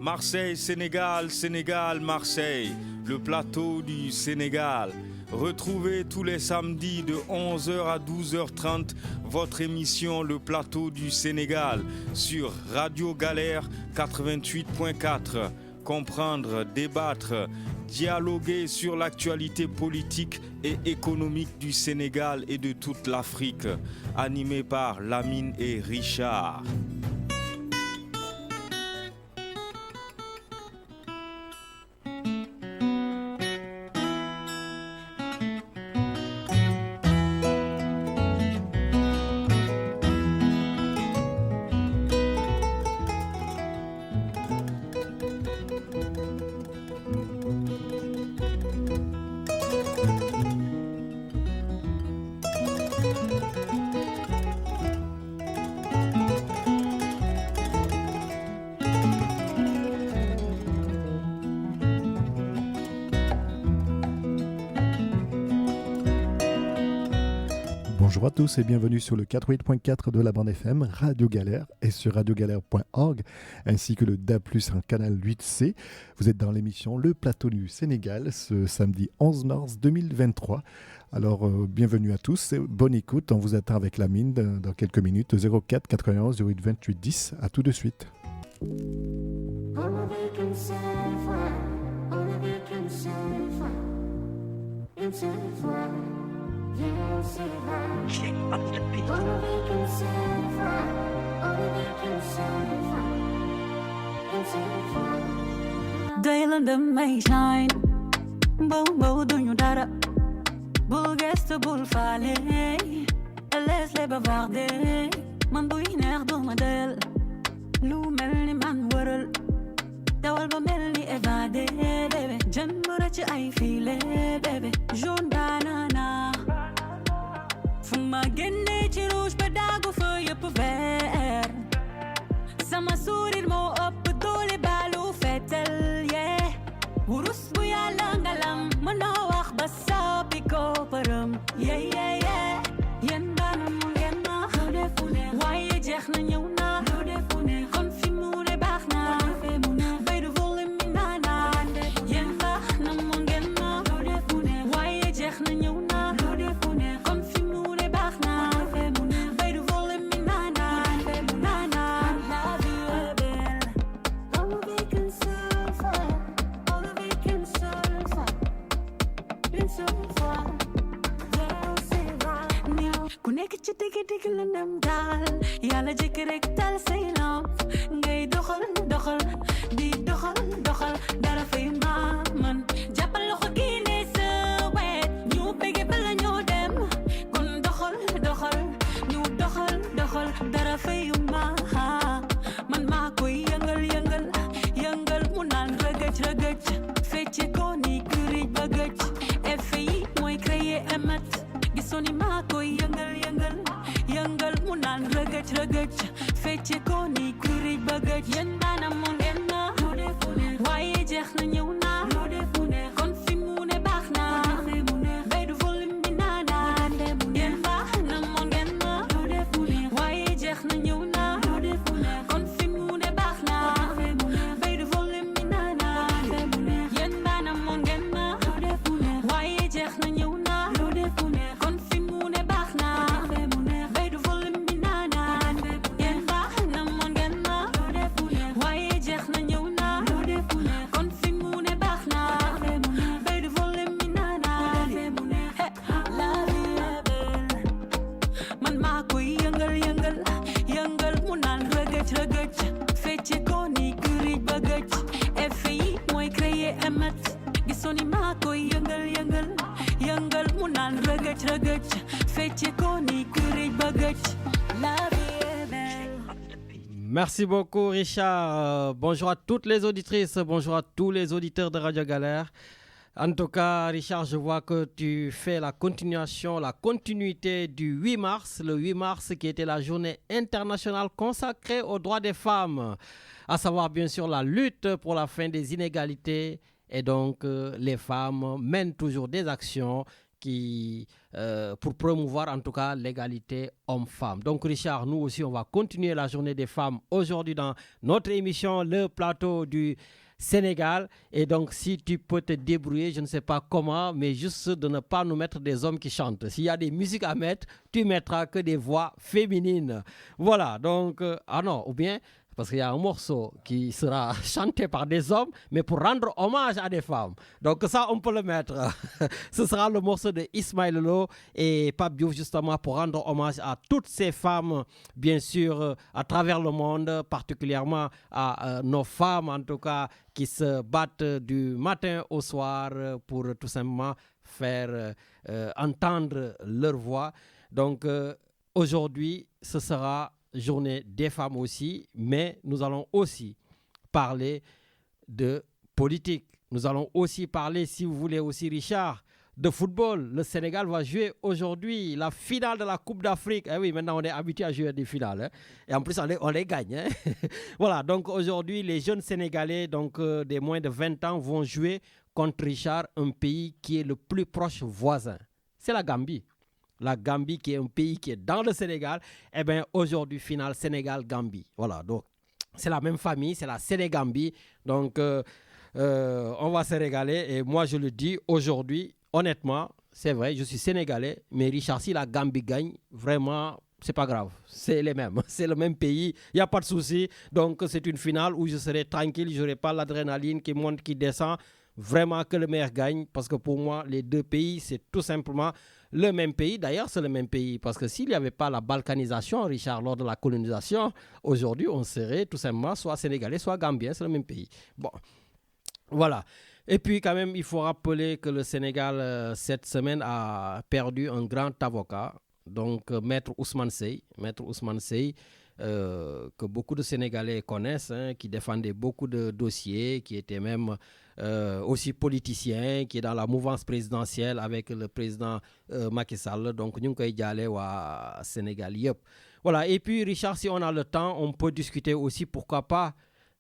Marseille, Sénégal, Sénégal, Marseille, le plateau du Sénégal. Retrouvez tous les samedis de 11h à 12h30 votre émission Le Plateau du Sénégal sur Radio Galère 88.4. Comprendre, débattre, dialoguer sur l'actualité politique et économique du Sénégal et de toute l'Afrique. Animé par Lamine et Richard. Bonjour à tous et bienvenue sur le 88.4 de la bande FM Radio Galère et sur radiogalère.org ainsi que le DAB+ en canal 8C. Vous êtes dans l'émission Le Plateau du Sénégal ce samedi 11 mars 2023. Alors bienvenue à tous et bonne écoute. On vous attend avec la mine dans quelques minutes 04 91 08 28 10. À tout de suite. Dayland may shine, bow bow do you dara, bull guest bull fale, laisse les bavarder, man buy neex du ma del, lu mel ni man wëral, dawal ba mel ni évadé, bébé, jën bu rëcc ay filé, bébé, jaune banana. Fu ma génne ci rouge ba daagu fa yëpp vert, sama sourire moo ëpp doole balu fetel, yeah. Wurus bu yàlla ngalam mënoo wax ba soppi ko përëm, yeah yeah yeah. Yéen banam ngeen ma waaye jeex na ñëw na, kon fi mu ne baax na, bay du volume mi naana. Yéen banam ngeen ma waaye jeex na ñëw na, kon fi mu ne baax na, bay du volume mi naana. La vie est belle, all of it can survive, all of it can survive, can survive. Ku nekk ci digg la ndam daal, yàlla jëkk rek tal say lamp, ngay doxal di doxal dara fay ma man, jàppal loxo gi ne sa wet, ñu bëgge bala ñoo dem, kon doxal ñu doxal dara fay ma, man maa koy yëngal mu naan rëgëj fecce ko ni kurij ba gëj, effet yi mooy créer émet, gisoni maa koy yëngal mu naan rëgëj fecce ko ni kurij ba gëj. Yéen baanam mu ngeen ma waaye jeex na ñëw na, kon fi mu ne baax na, bay du volume bi naana. Yéen baanam mu ngeen ma waaye jeex na ñëw na, kon fi mu ne baax na, bay du volume bi naana. Yéen baanam mu ngeen ma waaye jeex na ñëw na, kon fi mu ne baax na, bay du volume bi naana. Yéen baanam mu ngeen ma waaye jeex na ñëw na, kon fi mu ne baax na, bay du volume bi naana. La vie est belle, man maa koy yëngal mu naan rëgëj fecce ko ni kurij ba gëj, effet yi mooy créer émet, gisoni maa koy yëngal mu naan rëgëj fecce ko ni kurij ba gëj. La vie est belle. Merci beaucoup Richard. Bonjour à toutes les auditrices, bonjour à tous les auditeurs de Radio Galère. En tout cas, Richard, je vois que tu fais la continuité du 8 mars, le 8 mars qui était la journée internationale consacrée aux droits des femmes, à savoir bien sûr la lutte pour la fin des inégalités. Et donc, les femmes mènent toujours des actions pour promouvoir en tout cas l'égalité homme-femme. Donc Richard, nous aussi, on va continuer la journée des femmes aujourd'hui dans notre émission, le plateau du Sénégal. Et donc, si tu peux te débrouiller, je ne sais pas comment, mais juste de ne pas nous mettre des hommes qui chantent. S'il y a des musiques à mettre, tu mettras que des voix féminines. Voilà, donc, ou bien, parce qu'il y a un morceau qui sera chanté par des hommes, mais pour rendre hommage à des femmes. Donc ça, on peut le mettre. Ce sera le morceau de Ismaël Lô et Pape Diouf, justement, pour rendre hommage à toutes ces femmes, bien sûr, à travers le monde, particulièrement à nos femmes, en tout cas, qui se battent du matin au soir pour tout simplement faire entendre leur voix. Donc aujourd'hui, ce sera journée des femmes aussi, mais nous allons aussi parler de politique. Nous allons aussi parler, si vous voulez aussi, Richard, de football. Le Sénégal va jouer aujourd'hui la finale de la Coupe d'Afrique. Eh oui, maintenant on est habitué à jouer à des finales. Hein. Et en plus, on les gagne. Hein. Voilà, donc aujourd'hui, les jeunes Sénégalais donc, des moins de 20 ans vont jouer contre Richard, un pays qui est le plus proche voisin. C'est la Gambie. La Gambie, qui est un pays qui est dans le Sénégal, eh bien, aujourd'hui, finale Sénégal-Gambie. Voilà, donc, c'est la même famille, c'est la Sénégambie. Donc, on va se régaler. Et moi, je le dis, aujourd'hui, honnêtement, c'est vrai, je suis Sénégalais, mais Richard, si la Gambie gagne, vraiment, c'est pas grave. C'est les mêmes. C'est le même pays. Il n'y a pas de souci. Donc, c'est une finale où je serai tranquille. Je n'aurai pas l'adrénaline qui monte, qui descend. Vraiment que le meilleur gagne. Parce que pour moi, les deux pays, c'est tout simplement le même pays. D'ailleurs, c'est le même pays. Parce que s'il n'y avait pas la balkanisation, Richard, lors de la colonisation, aujourd'hui, on serait tout simplement soit sénégalais, soit gambien. C'est le même pays. Bon, voilà. Et puis, quand même, il faut rappeler que le Sénégal, cette semaine, a perdu un grand avocat. Donc, Maître Ousmane Seye. Maître Ousmane Seye, que beaucoup de Sénégalais connaissent, hein, qui défendait beaucoup de dossiers, qui était même aussi politicien, qui est dans la mouvance présidentielle avec le président Macky Sall. Donc, nous sommes au Sénégal. Yep. Voilà. Et puis, Richard, si on a le temps, on peut discuter aussi, pourquoi pas,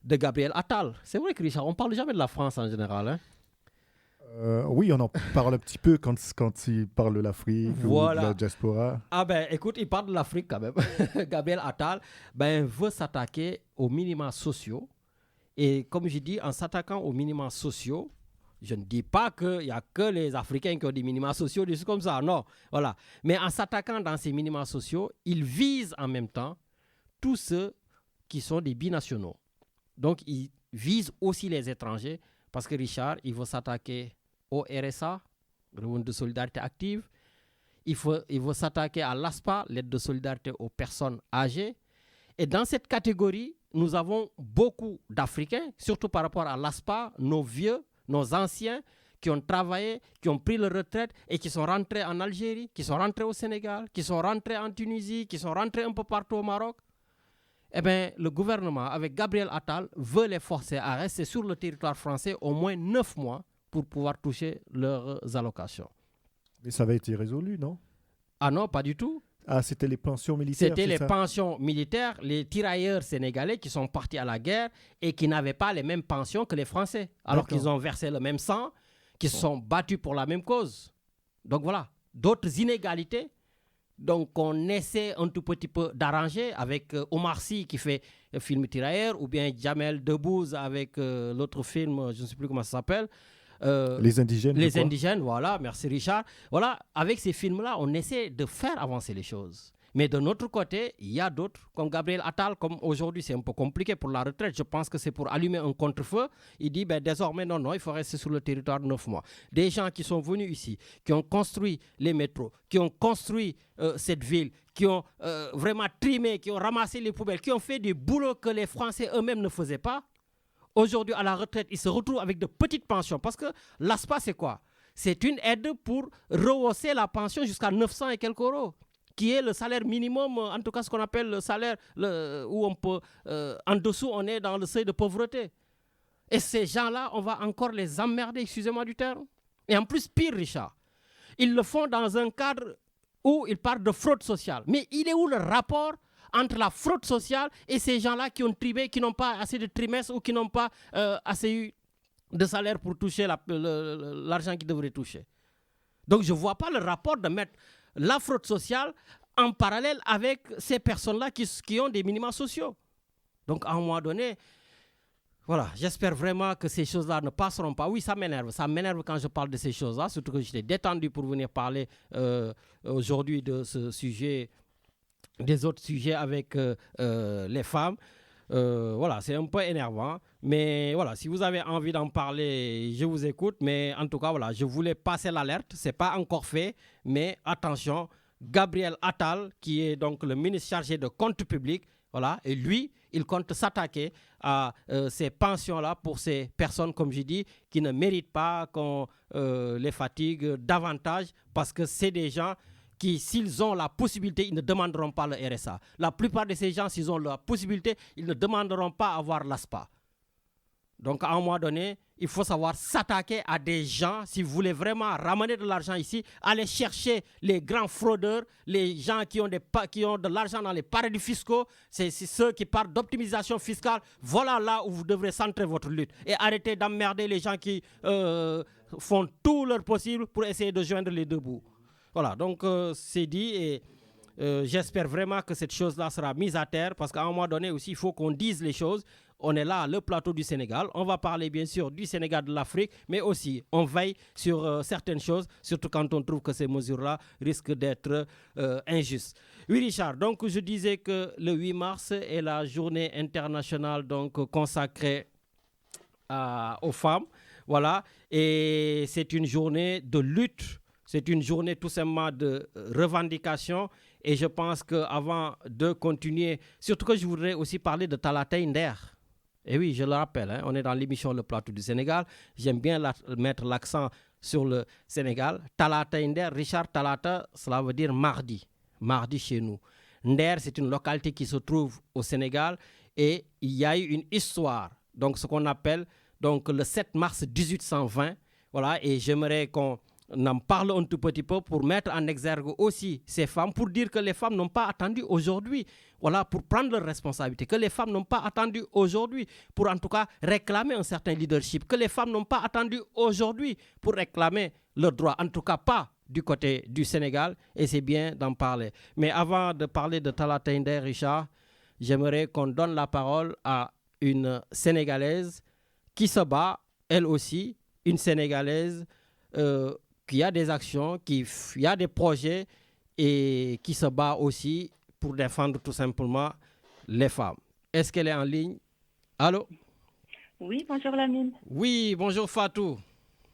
de Gabriel Attal. C'est vrai que, Richard, on ne parle jamais de la France en général. Hein? Oui, on en parle un petit peu quand il parle de l'Afrique voilà. ou de la diaspora. Ah ben, écoute, il parle de l'Afrique quand même. Gabriel Attal veut s'attaquer aux minima sociaux. Et comme je dis, en s'attaquant aux minima sociaux, je ne dis pas qu'il n'y a que les Africains qui ont des minima sociaux, des choses comme ça, non. Voilà. Mais en s'attaquant dans ces minima sociaux, il vise en même temps tous ceux qui sont des binationaux. Donc, il vise aussi les étrangers parce que Richard, il veut s'attaquer au RSA, revenu de solidarité active. Il veut s'attaquer à l'ASPA, l'aide de solidarité aux personnes âgées. Et dans cette catégorie, nous avons beaucoup d'Africains, surtout par rapport à l'ASPA, nos vieux, nos anciens, qui ont travaillé, qui ont pris leur retraite et qui sont rentrés en Algérie, qui sont rentrés au Sénégal, qui sont rentrés en Tunisie, qui sont rentrés un peu partout au Maroc. Eh bien, le gouvernement, avec Gabriel Attal, veut les forcer à rester sur le territoire français au moins 9 mois pour pouvoir toucher leurs allocations. Mais ça avait été résolu, non? Ah non, pas du tout. Ah, c'était les pensions militaires. C'était les pensions militaires, les tirailleurs sénégalais qui sont partis à la guerre et qui n'avaient pas les mêmes pensions que les Français, alors qu'ils ont versé le même sang, qui se sont battus pour la même cause. Donc voilà, d'autres inégalités. Donc on essaie un tout petit peu d'arranger avec Omar Sy qui fait le film Tirailleurs, ou bien Jamel Debbouze avec l'autre film, je ne sais plus comment ça s'appelle. Les indigènes. Les indigènes, voilà, merci Richard. Voilà, avec ces films-là, on essaie de faire avancer les choses. Mais de notre côté, il y a d'autres, comme Gabriel Attal, comme aujourd'hui c'est un peu compliqué pour la retraite. Je pense que c'est pour allumer un contre-feu. Il dit, désormais, non, il faut rester sur le territoire 9 mois. Des gens qui sont venus ici, qui ont construit les métros, qui ont construit cette ville, qui ont vraiment trimé, qui ont ramassé les poubelles, qui ont fait du boulot que les Français eux-mêmes ne faisaient pas. Aujourd'hui, à la retraite, ils se retrouvent avec de petites pensions. Parce que l'ASPA, c'est quoi? C'est une aide pour rehausser la pension jusqu'à 900 et quelques euros, qui est le salaire minimum, en tout cas ce qu'on appelle le salaire où on peut, en dessous, on est dans le seuil de pauvreté. Et ces gens-là, on va encore les emmerder, excusez-moi du terme. Et en plus, pire, Richard, ils le font dans un cadre où ils parlent de fraude sociale. Mais il est où le rapport entre la fraude sociale et ces gens-là qui ont trimé, qui n'ont pas assez de trimestres ou qui n'ont pas assez eu de salaire pour toucher l'argent qu'ils devraient toucher? Donc, je ne vois pas le rapport de mettre la fraude sociale en parallèle avec ces personnes-là qui ont des minima sociaux. Donc, à un moment donné, voilà, j'espère vraiment que ces choses-là ne passeront pas. Oui, ça m'énerve. Ça m'énerve quand je parle de ces choses-là, surtout que j'étais détendu pour venir parler aujourd'hui de ce sujet, des autres sujets avec les femmes. Voilà, c'est un peu énervant. Mais voilà, si vous avez envie d'en parler, je vous écoute. Mais en tout cas, voilà, je voulais passer l'alerte. Ce n'est pas encore fait. Mais attention, Gabriel Attal, qui est donc le ministre chargé de comptes publics, voilà, et lui, il compte s'attaquer à ces pensions-là pour ces personnes, comme je dis, qui ne méritent pas qu'on les fatigue davantage parce que c'est des gens qui, s'ils ont la possibilité, ils ne demanderont pas le RSA. La plupart de ces gens, s'ils ont la possibilité, ils ne demanderont pas à avoir l'ASPA. Donc, à un moment donné, il faut savoir s'attaquer à des gens. Si vous voulez vraiment ramener de l'argent ici, allez chercher les grands fraudeurs, les gens qui ont de l'argent dans les paradis fiscaux. C'est ceux qui parlent d'optimisation fiscale. Voilà là où vous devrez centrer votre lutte. Et arrêtez d'emmerder les gens qui font tout leur possible pour essayer de joindre les deux bouts. Voilà, donc c'est dit et j'espère vraiment que cette chose-là sera mise à terre parce qu'à un moment donné aussi, il faut qu'on dise les choses. On est là, le plateau du Sénégal. On va parler bien sûr du Sénégal, de l'Afrique, mais aussi on veille sur certaines choses, surtout quand on trouve que ces mesures-là risquent d'être injustes. Oui, Richard, donc je disais que le 8 mars est la journée internationale donc, consacrée aux femmes. Voilà, et c'est une journée de lutte. C'est une journée tout simplement de revendication et je pense qu'avant de continuer, surtout que je voudrais aussi parler de Talata Nder. Et oui, je le rappelle, hein, on est dans l'émission Le Plateau du Sénégal. J'aime bien mettre l'accent sur le Sénégal. Talata Nder, Richard, Talata, cela veut dire mardi. Mardi chez nous. Nder, c'est une localité qui se trouve au Sénégal et il y a eu une histoire. Donc, ce qu'on appelle donc, le 7 mars 1820. Voilà, et j'aimerais qu'on en parle un tout petit peu pour mettre en exergue aussi ces femmes, pour dire que les femmes n'ont pas attendu aujourd'hui, voilà, pour prendre leurs responsabilités, que les femmes n'ont pas attendu aujourd'hui pour en tout cas réclamer un certain leadership, que les femmes n'ont pas attendu aujourd'hui pour réclamer leurs droits, en tout cas pas du côté du Sénégal, et c'est bien d'en parler. Mais avant de parler de Talata Nder, Richard, j'aimerais qu'on donne la parole à une Sénégalaise qui se bat, elle aussi, une Sénégalaise qui a des actions, qui a des projets et qui se bat aussi pour défendre tout simplement les femmes. Est-ce qu'elle est en ligne? Allô? Oui, bonjour Lamine. Oui, bonjour Fatou.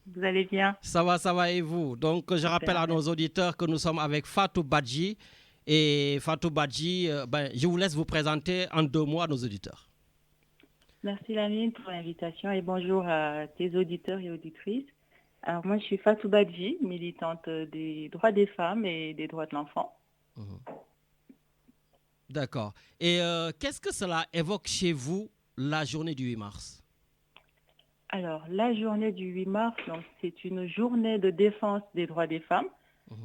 Vous allez bien? Ça va et vous? Donc, je rappelle à nos auditeurs que nous sommes avec Fatou Badji. Et Fatou Badji, je vous laisse vous présenter en 2 mots à nos auditeurs. Merci Lamine pour l'invitation et bonjour à tes auditeurs et auditrices. Alors moi, je suis Fatou Badji, militante des droits des femmes et des droits de l'enfant. D'accord. Et qu'est-ce que cela évoque chez vous, la journée du 8 mars? Alors, la journée du 8 mars, donc, c'est une journée de défense des droits des femmes,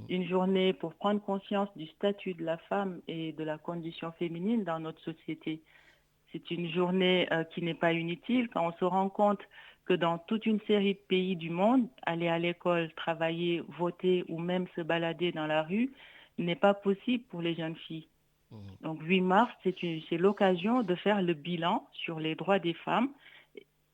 une journée pour prendre conscience du statut de la femme et de la condition féminine dans notre société. C'est une journée qui n'est pas inutile quand on se rend compte que dans toute une série de pays du monde, aller à l'école, travailler, voter ou même se balader dans la rue n'est pas possible pour les jeunes filles. Donc 8 mars, c'est l'occasion de faire le bilan sur les droits des femmes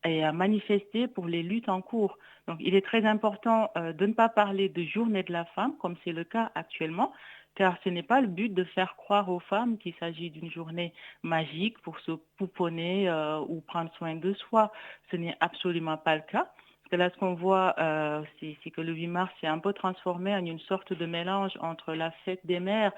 et à manifester pour les luttes en cours. Donc il est très important de ne pas parler de journée de la femme, comme c'est le cas actuellement, car ce n'est pas le but de faire croire aux femmes qu'il s'agit d'une journée magique pour se pouponner ou prendre soin de soi. Ce n'est absolument pas le cas. Parce que là, ce qu'on voit, c'est que le 8 mars s'est un peu transformé en une sorte de mélange entre la fête des mères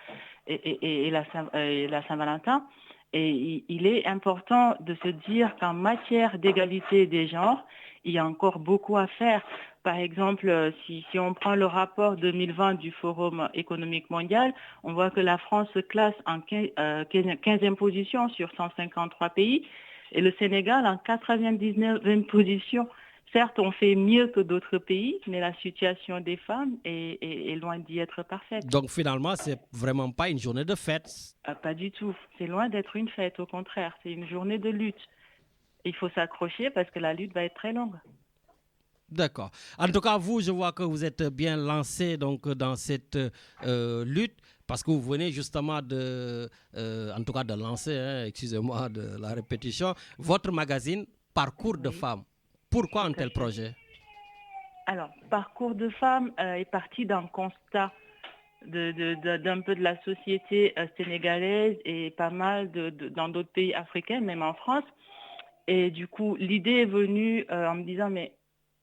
et la Saint-Valentin. Et il est important de se dire qu'en matière d'égalité des genres, il y a encore beaucoup à faire. Par exemple, si on prend le rapport 2020 du Forum économique mondial, on voit que la France se classe en 15e position sur 153 pays et le Sénégal en 99e position. Certes, on fait mieux que d'autres pays, mais la situation des femmes est loin d'y être parfaite. Donc finalement, c'est vraiment pas une journée de fête? Pas du tout. C'est loin d'être une fête, au contraire. C'est une journée de lutte. Il faut s'accrocher parce que la lutte va être très longue. D'accord. En tout cas, vous, je vois que vous êtes bien lancé donc, dans cette lutte parce que vous venez justement en tout cas de lancer, excusez-moi de la répétition, votre magazine Parcours de femmes. Pourquoi un tel projet? Alors, Parcours de femmes est parti d'un constat d'un peu de la société sénégalaise et pas mal dans d'autres pays africains, même en France. Et du coup, l'idée est venue en me disant, mais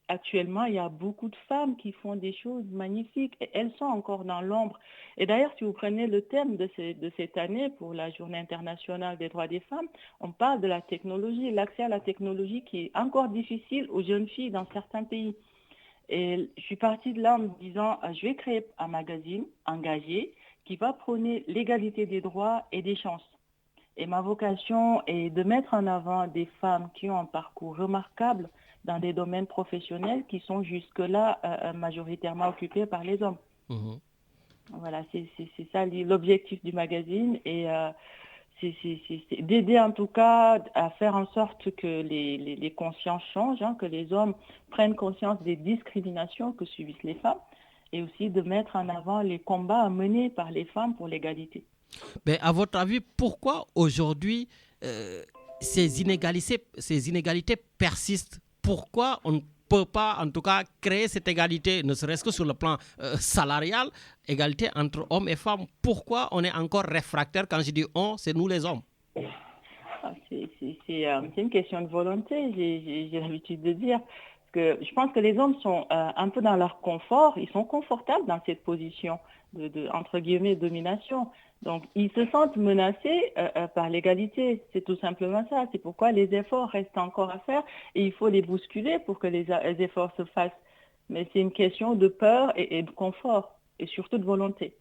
actuellement, il y a beaucoup de femmes qui font des choses magnifiques et elles sont encore dans l'ombre. Et d'ailleurs, si vous prenez le thème de cette année pour la Journée internationale des droits des femmes, on parle de la technologie, l'accès à la technologie qui est encore difficile aux jeunes filles dans certains pays. Et je suis partie de là en me disant, je vais créer un magazine engagé qui va prôner l'égalité des droits et des chances. Et ma vocation est de mettre en avant des femmes qui ont un parcours remarquable dans des domaines professionnels qui sont jusque-là majoritairement occupés par les hommes. Mmh. Voilà, c'est ça l'objectif du magazine. Et c'est d'aider en tout cas à faire en sorte que les consciences changent, que les hommes prennent conscience des discriminations que subissent les femmes et aussi de mettre en avant les combats menés par les femmes pour l'égalité. Mais à votre avis, pourquoi aujourd'hui ces inégalités persistent? Pourquoi on ne peut pas, en tout cas, créer cette égalité, ne serait-ce que sur le plan salarial, égalité entre hommes et femmes? Pourquoi on est encore réfractaire? Quand je dis on, c'est nous les hommes. C'est une question de volonté, j'ai l'habitude de dire. Que je pense que les hommes sont un peu dans leur confort, ils sont confortables dans cette position de entre guillemets, domination. Donc, ils se sentent menacés par l'égalité. C'est tout simplement ça. C'est pourquoi les efforts restent encore à faire et il faut les bousculer pour que les efforts se fassent. Mais c'est une question de peur et de confort et surtout de volonté.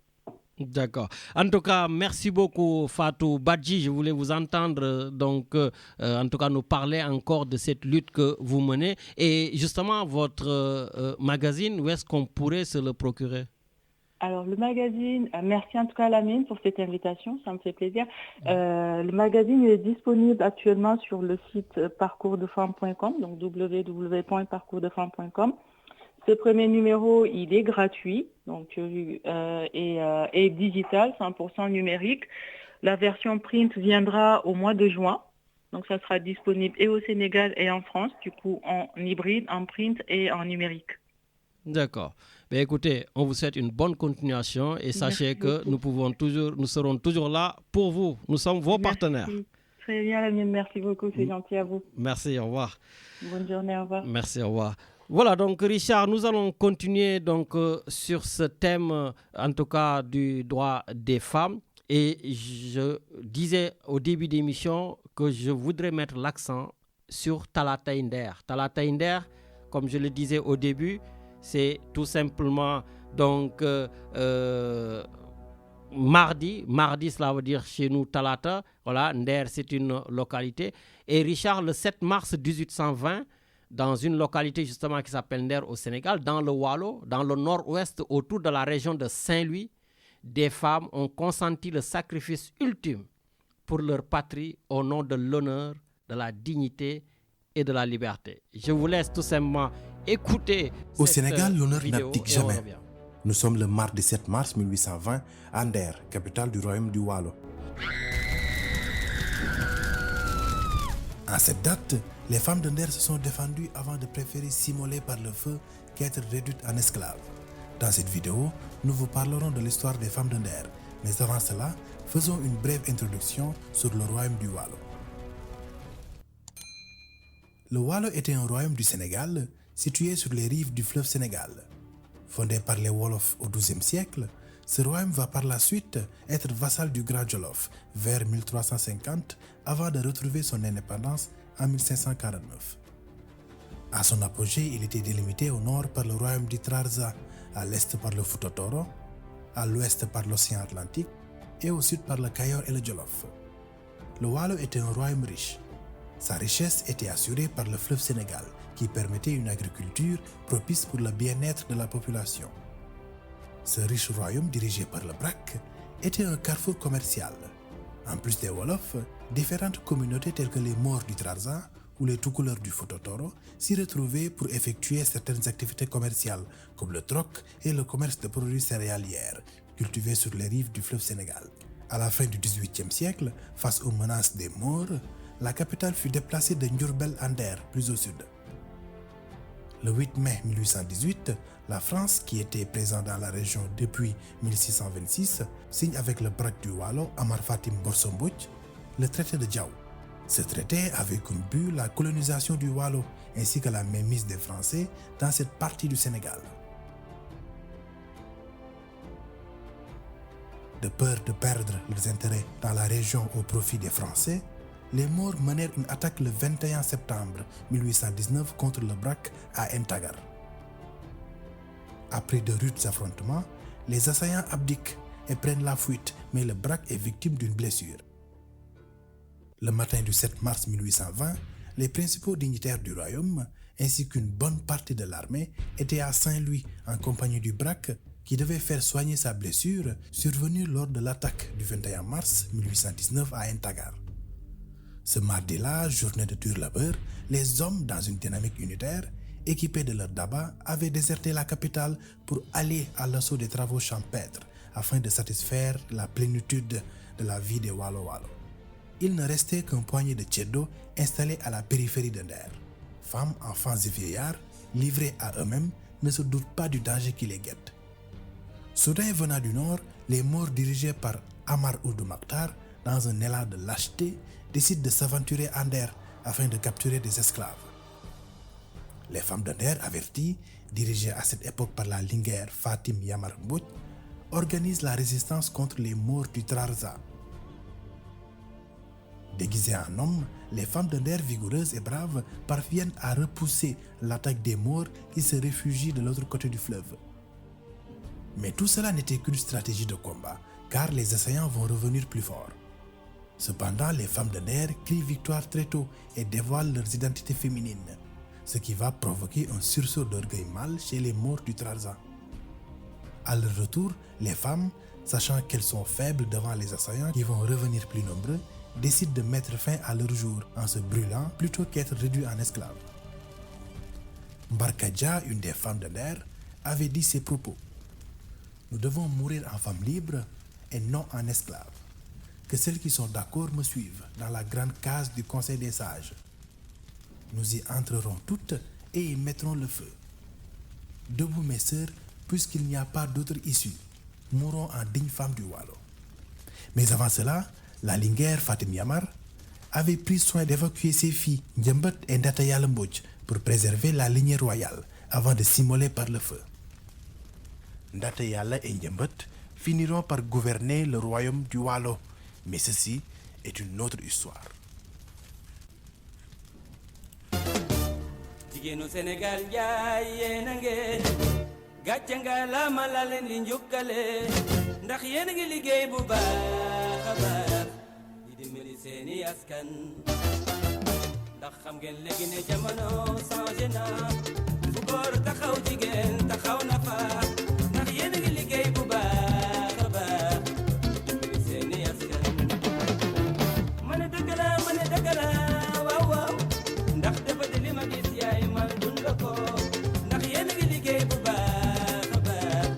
D'accord. En tout cas, merci beaucoup Fatou Badji. Je voulais vous entendre donc, en tout cas, nous parler encore de cette lutte que vous menez. Et justement, votre magazine, où est-ce qu'on pourrait se le procurer? Alors, le magazine, merci en tout cas à Lamine pour cette invitation, ça me fait plaisir. Le magazine est disponible actuellement sur le site parcoursdefemmes.com, donc www.parcoursdefemmes.com. Ce premier numéro, il est gratuit, donc et digital, 100% numérique. La version print viendra au mois de juin, donc ça sera disponible et au Sénégal et en France, du coup en hybride, en print et en numérique. D'accord. Mais écoutez, on vous souhaite une bonne continuation et sachez que nous serons toujours là pour vous. Nous sommes vos partenaires. Très bien, Lamine, merci beaucoup, c'est gentil à vous. Merci, au revoir. Bonne journée, au revoir. Merci, au revoir. Voilà, donc Richard, nous allons continuer donc, sur ce thème, en tout cas du droit des femmes. Et je disais au début d'émission que je voudrais mettre l'accent sur Talata Inder. Talata Inder, comme je le disais au début, c'est tout simplement donc mardi. Mardi, cela veut dire chez nous Talata. Voilà, Nder, c'est une localité. Et Richard, le 7 mars 1820, dans une localité justement qui s'appelle Nder au Sénégal, dans le Waalo, dans le nord-ouest, autour de la région de Saint-Louis, des femmes ont consenti le sacrifice ultime pour leur patrie au nom de l'honneur, de la dignité et de la liberté. Je vous laisse tout simplement écouter. Au Sénégal, l'honneur n'abdique jamais. Nous sommes le mardi 7 mars 1820 à Nder, capitale du royaume du Waalo. À cette date, les femmes de Nder se sont défendues avant de préférer s'immoler par le feu qu'être réduites en esclaves. Dans cette vidéo, nous vous parlerons de l'histoire des femmes de Nder. Mais avant cela, faisons une brève introduction sur le royaume du Waalo. Le Waalo était un royaume du Sénégal situé sur les rives du fleuve Sénégal. Fondé par les Wolofs au XIIe siècle, ce royaume va par la suite être vassal du Grand Jolof vers 1350 avant de retrouver son indépendance en 1549. À son apogée, il était délimité au nord par le royaume du Trarza, à l'est par le Fouta Toro, à l'ouest par l'océan Atlantique et au sud par le Kayor et le Jolof. Le Waalo était un royaume riche. Sa richesse était assurée par le fleuve Sénégal, qui permettait une agriculture propice pour le bien-être de la population. Ce riche royaume dirigé par le Brak était un carrefour commercial. En plus des Wolofs, différentes communautés telles que les Maures du Trarza où les tout couleurs du Fouta-Toro s'y retrouvaient pour effectuer certaines activités commerciales comme le troc et le commerce de produits céréalières cultivés sur les rives du fleuve Sénégal. À la fin du XVIIIe siècle, face aux menaces des Maures, la capitale fut déplacée de Ndiourbel à Nder, plus au sud. Le 8 mai 1818, la France, qui était présente dans la région depuis 1626, signe avec le braque du Waalo Amar Fatim Borso Mbodj le traité de Diaw. Ce traité avait comme but la colonisation du Waalo ainsi que la mainmise des Français dans cette partie du Sénégal. De peur de perdre leurs intérêts dans la région au profit des Français, les Maures menèrent une attaque le 21 septembre 1819 contre le braque à Ntagar. Après de rudes affrontements, les assaillants abdiquent et prennent la fuite, mais le braque est victime d'une blessure. Le matin du 7 mars 1820, les principaux dignitaires du royaume, ainsi qu'une bonne partie de l'armée, étaient à Saint-Louis en compagnie du braque qui devait faire soigner sa blessure survenue lors de l'attaque du 21 mars 1819 à Ntagar. Ce mardi-là, journée de dur labeur, les hommes, dans une dynamique unitaire, équipés de leurs dabas, avaient déserté la capitale pour aller à l'assaut des travaux champêtres afin de satisfaire la plénitude de la vie des Waalo-Waalo. Il ne restait qu'un poignet de tcheddo installés à la périphérie de Nder. Femmes, enfants et vieillards, livrés à eux-mêmes, ne se doutent pas du danger qui les guette. Soudain venant du nord, les Maures dirigés par Amar Ould Makhtar, dans un élan de lâcheté, décident de s'aventurer à Nder afin de capturer des esclaves. Les femmes de Nder, averties, dirigées à cette époque par la Linguère Fatim Yamar Mbodj, organisent la résistance contre les Maures du Trarza. Déguisées en hommes, les femmes de Nder vigoureuses et braves parviennent à repousser l'attaque des Maures qui se réfugient de l'autre côté du fleuve. Mais tout cela n'était qu'une stratégie de combat, car les assaillants vont revenir plus forts. Cependant, les femmes de Nder crient victoire très tôt et dévoilent leurs identités féminines, ce qui va provoquer un sursaut d'orgueil mâle chez les Maures du Trarza. À leur retour, les femmes, sachant qu'elles sont faibles devant les assaillants qui vont revenir plus nombreux, décident de mettre fin à leur jour en se brûlant plutôt qu'être réduits en esclaves. Mbarkadja, une des femmes de Nder, avait dit ces propos. « Nous devons mourir en femmes libres et non en esclaves. Que celles qui sont d'accord me suivent dans la grande case du Conseil des sages. Nous y entrerons toutes et y mettrons le feu. Debout mes sœurs, puisqu'il n'y a pas d'autre issue, mourons en dignes femmes du Waalo. » Mais avant cela, la Linguère Fatim Yamar avait pris soin d'évacuer ses filles Ndiambat et Ndata Yalla Mbodj pour préserver la lignée royale avant de s'immoler par le feu. Ndata Yalla et Ndiambat finiront par gouverner le royaume du Waalo, mais ceci est une autre histoire. Jigéenu Sénégal jaay yéen a ngeen gàcce nga la ma la leen di njukkale ndax yéen a ngi liggéey bu baax a baax di dimbali seeni askan ndax xam ngeen léegi ne jamono changé na fu góor taxaw jigéen taxaw na fa ndax yéen a ngi liggéey bu baax a baax di dimbali seeni askan ma ne dëgg la waaw waaw ndax dafa di li ma gis yaay man dund ko ndax yéen a ngi liggéey bu baax a baax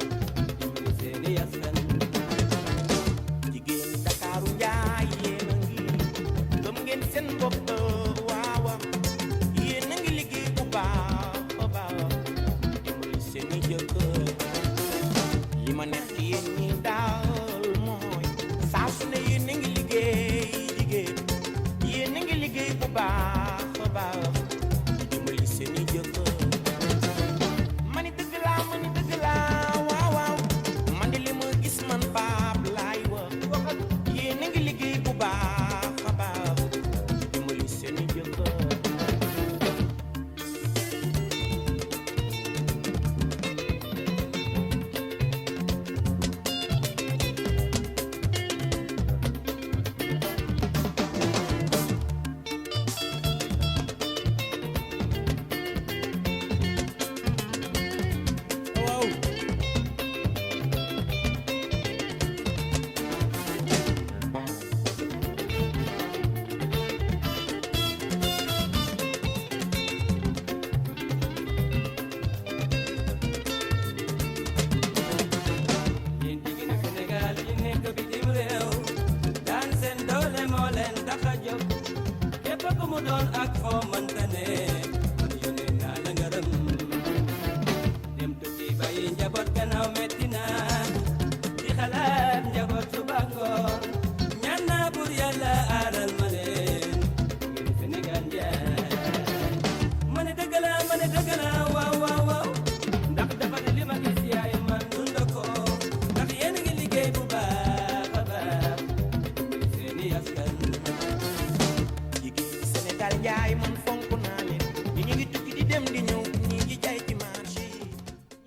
dimbali seeni askan jigéen Ndakaaru njaay yéen a ngi gëm ngeen seen bopp waaw yéen a ngi liggéey bu baax a baax dimbali seeni jëkkër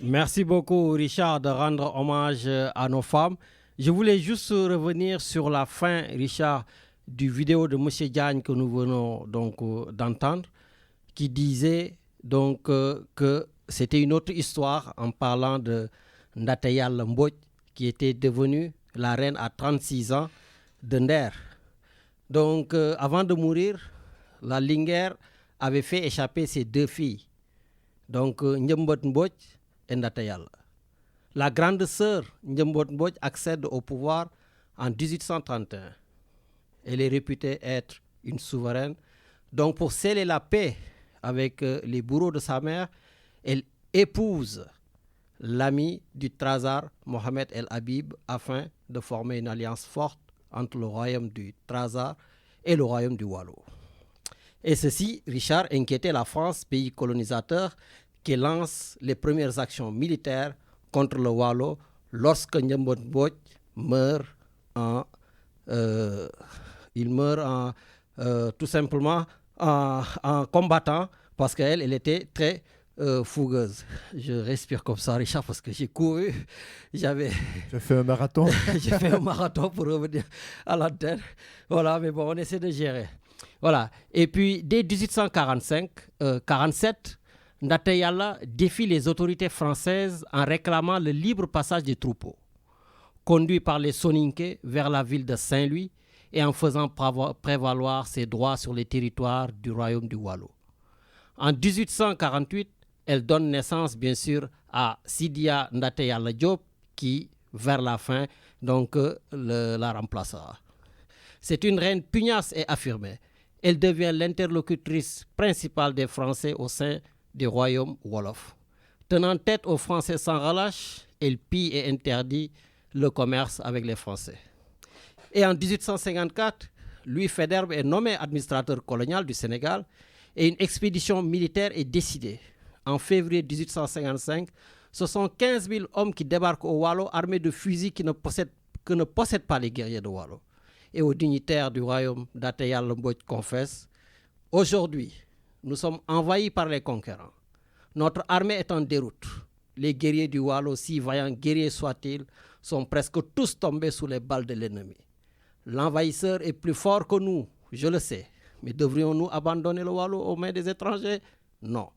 Merci beaucoup, Richard, de rendre hommage à nos femmes. Je voulais juste revenir sur la fin, Richard, du vidéo de M. Diagne que nous venons donc d'entendre, qui disait donc que c'était une autre histoire en parlant de Ndateyal Mbodj, qui était devenue la reine à 36 ans de Nder. Donc, avant de mourir, la Linguère avait fait échapper ses 2 filles, donc Ndiembot Mbodj et Ndateyal. La grande sœur Ndiembot Mbodj accède au pouvoir en 1831. Elle est réputée être une souveraine. Donc, pour sceller la paix avec les bourreaux de sa mère, elle épouse l'ami du Trarza, Mohamed El Habib, afin de former une alliance forte entre le royaume du Trarza et le royaume du Waalo. Et ceci, Richard, inquiétait la France, pays colonisateur, qui lance les premières actions militaires contre le Waalo lorsque Ndiembot Mbodj meurt tout simplement en combattant, parce qu'elle était très fougueuse. Je respire comme ça, Richard, parce que j'ai couru. J'ai fait un marathon. J'ai fait un marathon pour revenir à l'antenne. Voilà, mais bon, on essaie de gérer. Voilà. Et puis, dès 1847, Ndateyal défie les autorités françaises en réclamant le libre passage des troupeaux, conduit par les Soninké vers la ville de Saint-Louis et en faisant prévaloir ses droits sur les territoires du royaume du Waalo. En 1848, elle donne naissance, bien sûr, à Sidia Ndateyal Diop, qui, vers la fin, donc, la remplacera. C'est une reine pugnace et affirmée. Elle devient l'interlocutrice principale des Français au sein du royaume Wolof. Tenant tête aux Français sans relâche, elle pille et interdit le commerce avec les Français. Et en 1854, Louis Faidherbe est nommé administrateur colonial du Sénégal et une expédition militaire est décidée. En février 1855, ce sont 15 000 hommes qui débarquent au Waalo armés de fusils que ne possèdent pas les guerriers de Waalo. Et aux dignitaires du royaume, Ndateyal Mbodj confesse: aujourd'hui, nous sommes envahis par les conquérants. Notre armée est en déroute. Les guerriers du Waalo, si vaillants guerriers soient-ils, sont presque tous tombés sous les balles de l'ennemi. L'envahisseur est plus fort que nous, je le sais. Mais devrions-nous abandonner le Waalo aux mains des étrangers? Non.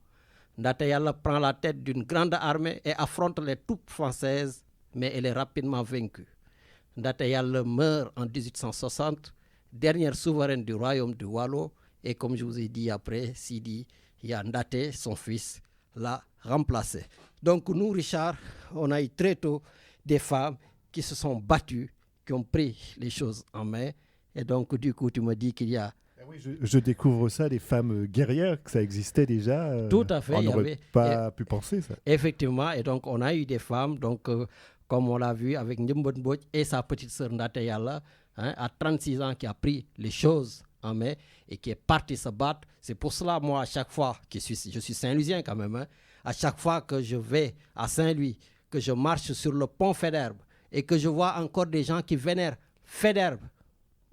Ndateyal prend la tête d'une grande armée et affronte les troupes françaises, mais elle est rapidement vaincue. Ndateyal meurt en 1860, dernière souveraine du royaume du Waalo, et comme je vous ai dit après, Sidi Ndaté, son fils, l'a remplacé. Donc nous, Richard, on a eu très tôt des femmes qui se sont battues, qui ont pris les choses en main. Et donc, du coup, tu me dis qu'il y a... Oui, je découvre ça, des femmes guerrières, que ça existait déjà. Tout à fait. On n'aurait pas pu penser ça. Effectivement. Et donc, on a eu des femmes, donc, comme on l'a vu avec Ndiembot Mbodj et sa petite sœur Ndateyal, à 36 ans, qui a pris les choses en main et qui est partie se battre. C'est pour cela, moi, à chaque fois, je suis Saint-Louisien quand même, à chaque fois que je vais à Saint-Louis, que je marche sur le pont Faidherbe et que je vois encore des gens qui vénèrent Faidherbe,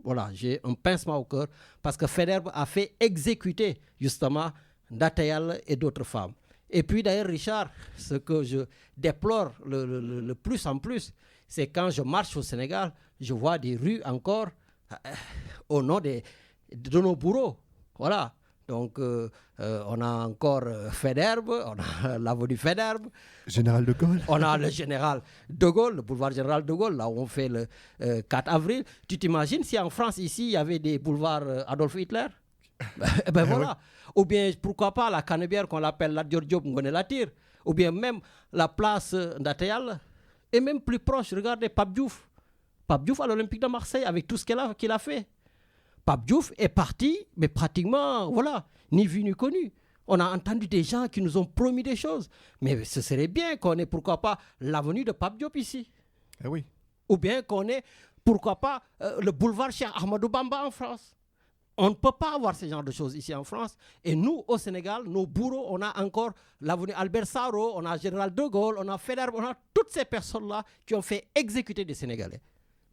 voilà, j'ai un pincement au cœur parce que Faidherbe a fait exécuter justement Ndateyal et d'autres femmes. Et puis d'ailleurs, Richard, ce que je déplore le plus en plus, c'est quand je marche au Sénégal, je vois des rues encore au nom de nos bourreaux. Voilà. Donc, on a encore Faidherbe, on a l'avenue Faidherbe. Général de Gaulle. On a le général de Gaulle, le boulevard général de Gaulle, là où on fait le 4 avril. Tu t'imagines si en France, ici, il y avait des boulevards Adolf Hitler? Ben voilà. Ou bien, pourquoi pas la Canebière qu'on l'appelle la Diop Ngoné Latyr. Ou bien même la place Ndateyal. Et même plus proche, regardez Pape Diouf. Pape Diouf à l'Olympique de Marseille avec tout ce qu'il a fait. Pape Diouf est parti, mais pratiquement, voilà, ni vu ni connu. On a entendu des gens qui nous ont promis des choses. Mais ce serait bien qu'on ait, pourquoi pas, l'avenue de Pape Diop ici. Ah oui. Ou bien qu'on ait, pourquoi pas, le boulevard Cheikh Ahmadou Bamba en France. On ne peut pas avoir ce genre de choses ici en France. Et nous, au Sénégal, nos bourreaux, on a encore l'avenue Albert Sarraut, on a Général de Gaulle, on a Faidherbe, on a toutes ces personnes-là qui ont fait exécuter des Sénégalais.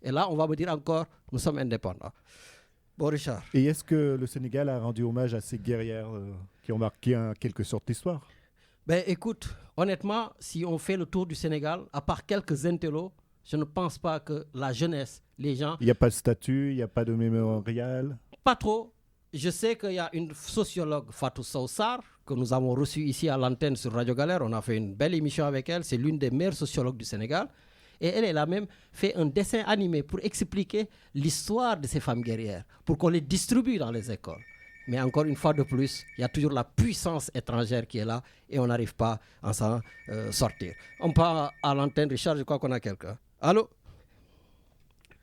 Et là, on va me dire encore, nous sommes indépendants. Bon, Richard. Et est-ce que le Sénégal a rendu hommage à ces guerrières qui ont marqué en quelque sorte l'histoire? Ben écoute, honnêtement, si on fait le tour du Sénégal, à part quelques intellos, je ne pense pas que la jeunesse, les gens... Il n'y a pas de statue, il n'y a pas de mémorial. Pas trop. Je sais qu'il y a une sociologue, Fatou Sawsar, que nous avons reçue ici à l'antenne sur Radio Galère. On a fait une belle émission avec elle. C'est l'une des meilleures sociologues du Sénégal. Et elle a même fait un dessin animé pour expliquer l'histoire de ces femmes guerrières, pour qu'on les distribue dans les écoles. Mais encore une fois de plus, il y a toujours la puissance étrangère qui est là et on n'arrive pas à s'en sortir. On part à l'antenne, Richard, je crois qu'on a quelqu'un. Allô?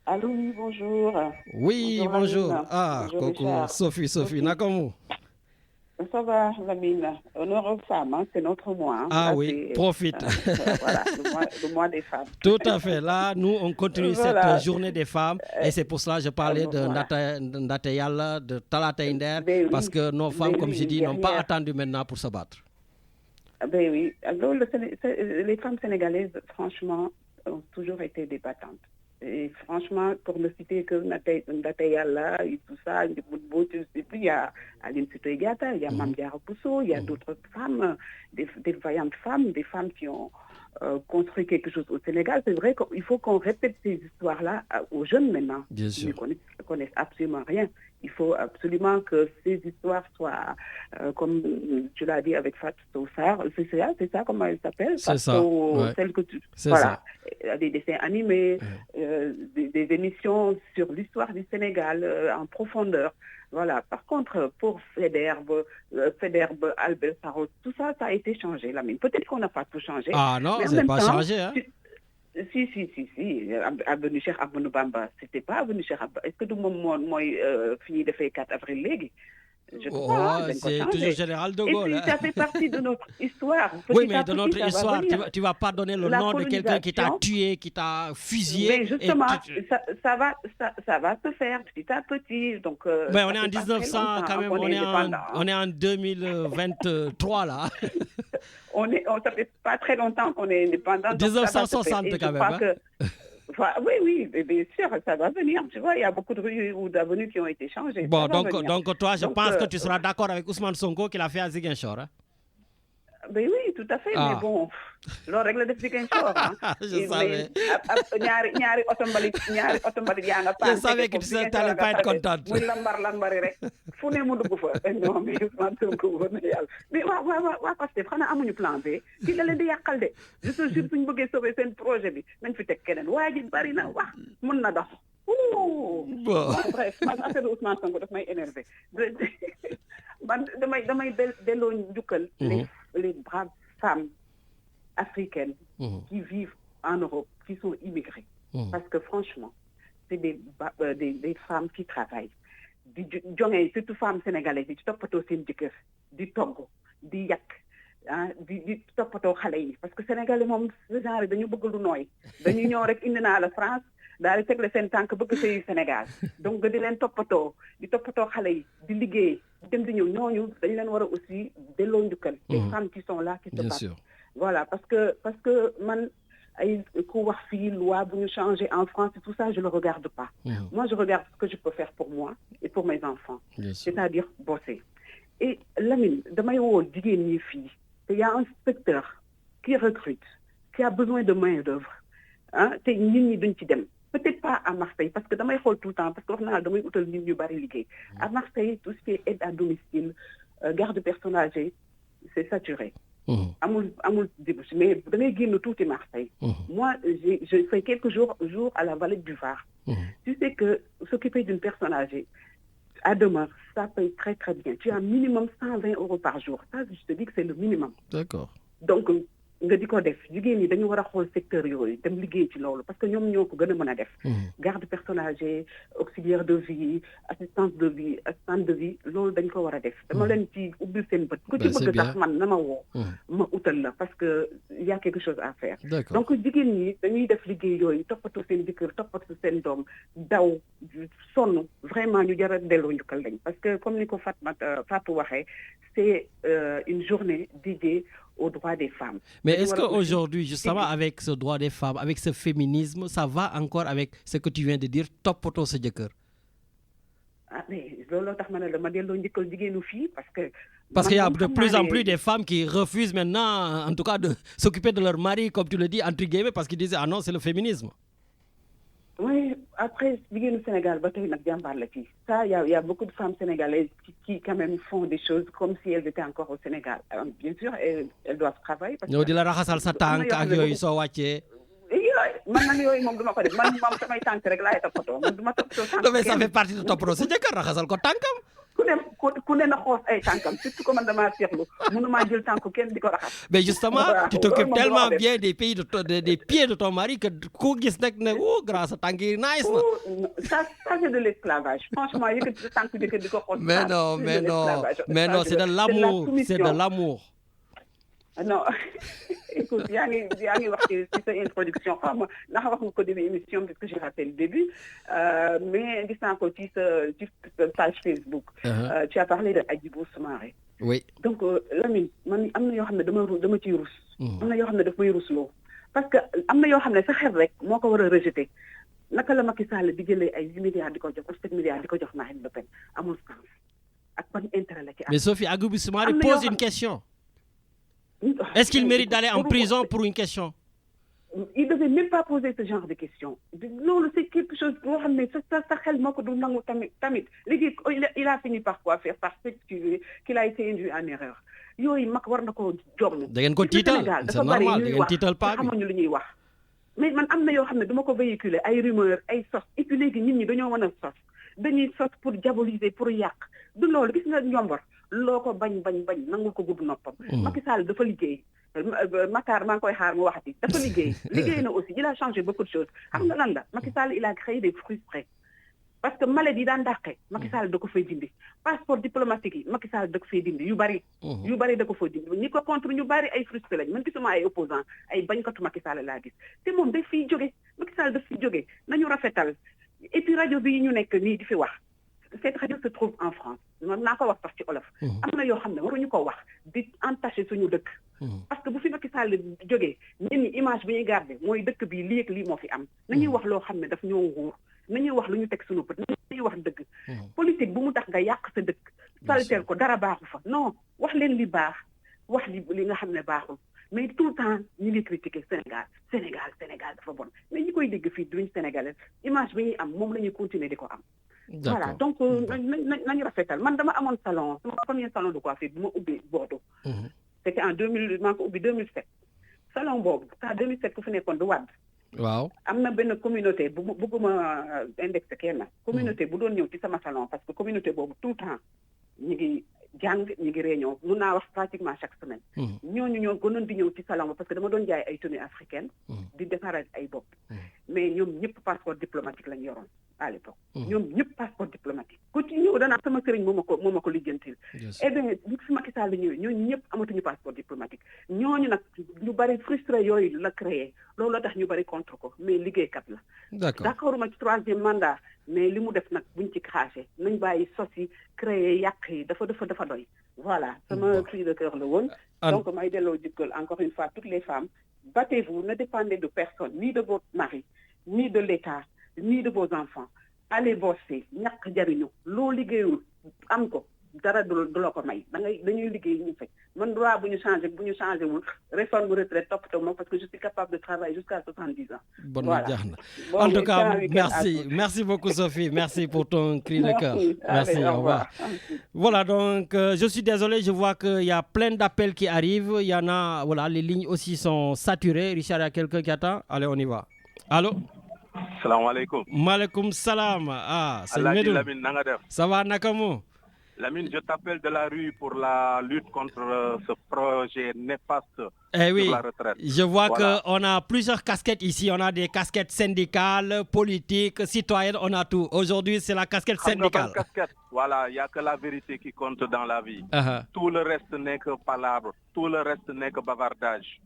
Allô, oui, bonjour. Oui, bonjour. Lamine. Ah, Bonjour, coucou, Richard. Sophie, Nakamu. Ça va, Lamine. Honneur aux femmes, hein, c'est notre mois. Hein. Ah Là, oui, c'est, profite. voilà, le mois des femmes. Tout à fait. Là, nous, on continue Voilà. cette journée des femmes. Et c'est pour cela que je parlais de voilà. Ndate Yalla, de Talata Inder, Ben oui, parce que nos femmes, ben comme oui, je dis, n'ont pas guerrières. attendu maintenant pour se battre. Ben oui. Alors, les femmes sénégalaises, franchement, ont toujours été des battantes. Et franchement, pour ne citer que Ndate Yalla et tout ça, et puis il y a Aline Sitoé Diatta, il y a Mame Diarra Bousso, il y a d'autres femmes, des vaillantes femmes, des femmes qui ont construit quelque chose au Sénégal. C'est vrai qu'il faut qu'on répète ces histoires-là aux jeunes maintenant. Bien sûr. Ils ne connaissent absolument rien. Il faut absolument que ces histoires soient, comme tu l'as dit avec Fatou Sawsar, c'est ça comment elle s'appelle? C'est ça, Fatou, ouais. celle que tu... C'est Voilà. Des dessins animés, des émissions sur l'histoire du Sénégal en profondeur. Voilà. Par contre, pour Faidherbe, Albert Sarraute, tout ça, ça a été changé, Lamine. Peut-être qu'on n'a pas tout changé. Ah non, mais en c'est même pas temps, changé. Hein? Si. Avenue Cheikh Ahmadou Bamba, c'était pas Avenue Cheikh Ahmadou. Est-ce que tout le monde moi fini de faire 4 avril légui? Je Oh, crois, dañ ko c'est changé. toujours Général de Et Gaulle. puis, hein. ça fait partie de notre histoire. Oui, Petit mais à de petit, notre ça va histoire, venir. tu vas pas donner le La nom de quelqu'un qui t'a colonisation. tué, qui t'a fusillé. Mais justement, et ça va se faire petit à petit. Donc, mais ça on est en fait pas très 1900 longtemps quand même, qu'on est indépendant, hein. on est en 2023 là. Ça fait pas très longtemps qu'on est indépendant. donc ça va se faire. 1960 Et je quand même, crois hein. que- oui, mais bien sûr, ça va venir. Tu vois, il y a beaucoup de rues ou d'avenues qui ont été changées. Bon, Ça va venir. donc toi, je Donc, pense que tu seras d'accord avec Ousmane Sonko qui l'a fait à Ziguinchor. Hein? Ben oui, tout à fait. Ah. Mais bon, loolu rek la def Ziguinchor, hein. Je savais. ñaari oto mbalit yaa nga paan. Je savais que tu n'allais pas être contente. muy lambari rek fu ne mu dugg fa. Non mais Ousmane Sonko wóor na yàlla. Mais waa Pastef xanaa amuñu plan B. Kii la leen di yàqal de. Je te jure suñu bëggee sauver seen projet bi nañ fi teg keneen. Waa ji bari na wax mën na dox. Bon, bref, man affaire Ousmane Sonko daf may énervé. Man damay delloo njukkal les braves femmes africaines qui vivent en Europe, qui sont immigrées. Parce que franchement, c'est des femmes qui travaillent. Di jonge surtout femmes sénégalaises di toppatoo seen jëkkër di togg di yàq di toppatoo xale yi parce que sénégalais moom ce genre dañu bëgg lu nooy dañu ñëw rek indi naa la France daal di tegle seen tànk bëgg sëy Sénégal donc di leen toppatoo xale yi di liggéey dem di ñëw ñooñu dañ leen war a aussi delloo njukkal les femmes qui sont là qui se Bien battent. sûr. Voilà parce que man ay ku wax fii loi bu ñu changé en France et tout ça je le regarde pas. Moi je regarde ce que je peux faire pour moi et pour mes enfants. Bien sûr. C'est-à-dire bosser. Et Lamine damay woo jigéen ñi fii te y a un secteur qui recrute qui a besoin de main d'œuvre ah te nit ñi duñ ci dem peut-être pas à Marseille parce que damay xool tout le temps parce que wax naa damay utal nit ñu bari liggéey à Marseille tout ce qui est aide à domicile garde personnes âgées c'est saturé. amul débouché mais da ngay génn tuuti Marseille. Moi je fais quelques jours à la vallée du Var. Tu sais que s'occuper d'une personne âgée à demeure ça paye très très bien. Tu as minimum 120 € par jour ça je te dis que c'est le minimum. D'accord. Donc nga di ko def jigéen ñi dañu war a xool secteur yooyu dem liggéey ci loolu parce que ñoom ñoo ko gën a mën a def. Garde personne âgée auxiliaire de vie assistante de vie loolu dañ ko war a def. dama leen ci ubbil seen bët. ku ci bëgg sax man na ma woo. ma utal la parce que y a quelque chose à faire. D'accord. Donc jigéen ñi dañuy def liggéey yooyu toppatoo seen jëkkër toppatoo seen doom daw sonn vraiment ñu jar a delloo njukkal lañ parce que comme ni ko Fatou waxee c'est une journée dédiée aux droits des femmes. Mais est-ce qu'aujourd'hui, justement, avec ce droit des femmes, avec ce féminisme, ça va encore avec ce que tu viens de dire, toppatoo sa jëkkër? ah mais looloo tax ma ne la ma delloo njëkkal jigéenu fii parce que. Parce qu'il y a de plus en plus des femmes qui refusent maintenant, en tout cas, de s'occuper de leur mari, comme tu le dis, entre guillemets, parce qu'ils disaient ah non, c'est le féminisme. Oui, après, jigéenu Sénégal, ba tey nag jàmbaar la fii. Ça, il y a beaucoup de femmes sénégalaises qui quand même font des choses comme si elles étaient encore au Sénégal. Bien sûr, elles doivent travailler. ñoo di la raxasal sa tànk ak yooyu soo wàccee. man nag yooyu moom duma ko def man moom samay tànk rek laay toppatoo man duma toppatoo tànk. non mais ça fait partie de toppatoo sa jëkkër raxasal ko tànkam. ku ne na xoos ay tànkam surtout que man damaa seexlu mënumaa jël tànk kenn di ko raxas. mais justement tu t'occupes tellement bien des pieds de ton mari que ku gis nag ne grâce à tànk yi nice na. ça c'est de l'esclavage franchement yëkkati sa tànk jëkkër di ko xoos. mais non c'est de l'amour. Non, écoute, yaa ngi wax ci sa introduction xam nga ndax wax nga ko début émission parce que j'ai raté le début mais gis naa ko ci sa page Facebook. Tu as parlé de Hadjibou Soumaré. Oui. Donc Lamine man am na yoo xam ne dama ciy rus. am na yoo xam ne daf may rusloo parce que am na yoo xam ne sa xel rek moo ko war a rejeter naka la Macky Sall di jëlee ay 10 milliards di ko jox 7 milliards di ko jox Marine Le Pen amul sens ak ban intérêt la ci am. Mais Sophie, Hadjibou Soumaré pose une question. Est-ce qu'il mérite d'aller en prison pour une question? Il ne devait même pas poser ce genre de questions. Non, c'est quelque chose pour ramener ça xel moo ko du nangu tamit léegi il a fini par quoi faire par s'excuser qu'il a été induit en erreur yooyu mag war na ko jom. da ngeen ko tiital c'est normal da ngeen tiital pas bi xamuñu lu ñuy wax mais man am na yoo xam ne duma ko véhiculer ay rumeurs ay sos et puis léegi nit ñi dañoo mën a sos dañuy sos pour diaboliser pour yàq du loolu gis nga ñombor loo ko bañ nangul ko gudd noppam. Macky Sall dafa liggéey. Matar maa ngi koy xaar mu waxati dafa liggéey na aussi il a changé beaucoup de choses xam nga lan la Macky Sall il a créé des frustrés parce que maladie daan dàqe Macky Sall da ko fay dindi passeport diplomatique yi Macky Sall da ko fay dindi yu bari da ko fay dindi ñi ko contre ñu bari ay frustré lañ man gisuma ay opposants ay bañkatu Macky Sall laa gis te moom daf fiy jóge Macky Sall daf fiy jóge nañu rafetal et puis rajo bi ñu nekk nii di fi wax cette radio se trouve en France man naa ko wax sax ci olof am na yoo xam ne waruñu ko wax di entaché suñu dëkk parce que bu fi Macky Sall jógee nit ñi image bi ñuy garder mooy dëkk bi lii ak lii moo fi am nañuy wax loo xam ne daf ñoo nguur nañuy wax lu ñu teg suñu bët nañuy wax dëgg politique bu mu tax nga yàq sa dëkk salteel ko dara baaxu fa non wax leen li baax wax li nga xam ne baaxul mais tout le temps ñu ngi critiquer Sénégal dafa bon mais ñi koy dégg fii duñ sénégalais image bi ñuy am moom la ñuy continuer di ko am. Voilà donc nañu rafetal man dama amoon salon sama premier salon de coiffure bu ma ubbi Bordeaux. C'était en 2000 maa ko ubbi 2007 salon boobu en 2007 ku fi nekkoon du Wade. waaw am na benn communauté bu bëgguma indexé kenn communauté bu doon ñëw ci sama salon parce que communauté boobu tout le temps ñu ngi jàng ñu ngi réunion mun naa wax pratiquement chaque semaine. ñooñu ñoo gënoon di ñëw ci salon ba parce que dama doon jaay ay tenues africaines. di defaral ay bopp. mais ñoom ñëpp passeport diplomatique lañ yoroon à l'époque. ñoom ñëpp passeport diplomatique. ku ci ñëw danaa sama sëriñ moo ma ko lijjantil. et bien bu fi Macky Sall ñëwee ñooñu ñëpp amatuñu passeport diplomatique ñooñu nag ñu bari frustré yooyu la créé loolu la tax ñu bari contre ko mais liggéeykat la. d'accord ma ci 3e mandat mais li mu def nag buñ ci craché nañ bàyyi sos yi créé yàq yi dafa doy. voilà sama cri de cœur la woon. donc may delloo jëkkal encore une fois toutes les femmes battez-vous, ne dépendez de personne ni de votre mari ni de l'État ni de vos enfants. Allez bosser ñàkk jariñu loo liggéeyul am ko dara du la ko may dañuy liggéey ñu fekk man droit bu ñu changé wul réforme retraite toppatoo ma parce que je suis capable de travailler jusqu'à 70 ans. Bon, voilà. En tout cas, merci beaucoup Sophie, merci pour ton cri de cœur. Merci, au revoir. Voilà, donc je suis désolé, je vois qu'il y a plein d'appels qui arrivent, il y en a, voilà, les lignes aussi sont saturées. Richard, il y a quelqu'un qui attend. Allez, on y va. Allô? Salam alaikum. Maaleykum salam. Ah, c'est Medou. Lamine, nanga def. Ça va, Nakamu? Lamine, je t'appelle de la rue pour la lutte contre ce projet néfaste sur la retraite. Je vois qu'on a plusieurs casquettes ici. On a des casquettes syndicales, politiques, citoyennes, on a tout. Aujourd'hui, c'est la casquette syndicale. Voilà, il n'y a que la vérité qui compte dans la vie. Tout le reste n'est que palabres. Tout le reste n'est que bavardage.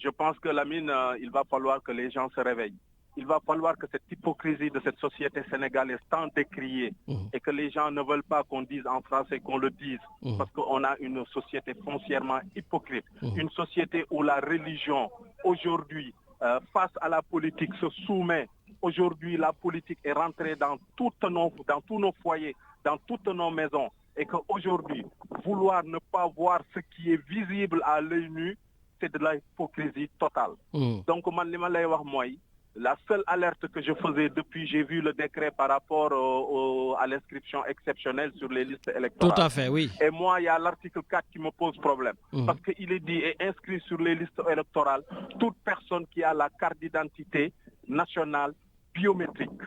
Je pense que Lamine, il va falloir que les gens se réveillent. Il va falloir que cette hypocrisie de cette société sénégalaise tant décriée et que les gens ne veulent pas qu'on dise en français, qu'on le dise, parce qu'on a une société foncièrement hypocrite, une société où la religion aujourd'hui, face à la politique, se soumet Aujourd'hui, la politique est rentrée dans tous nos foyers, dans toutes nos maisons. Et qu'aujourd'hui, vouloir ne pas voir ce qui est visible à l'œil nu, c'est de la hypocrisie totale. Donc, la seule alerte que je faisais depuis, j'ai vu le décret par rapport à l'inscription exceptionnelle sur les listes électorales. Tout à fait, oui. Et moi, il y a l'article 4 qui me pose problème. Parce qu'il est dit et inscrit sur les listes électorales toute personne qui a la carte d'identité nationale biométrique.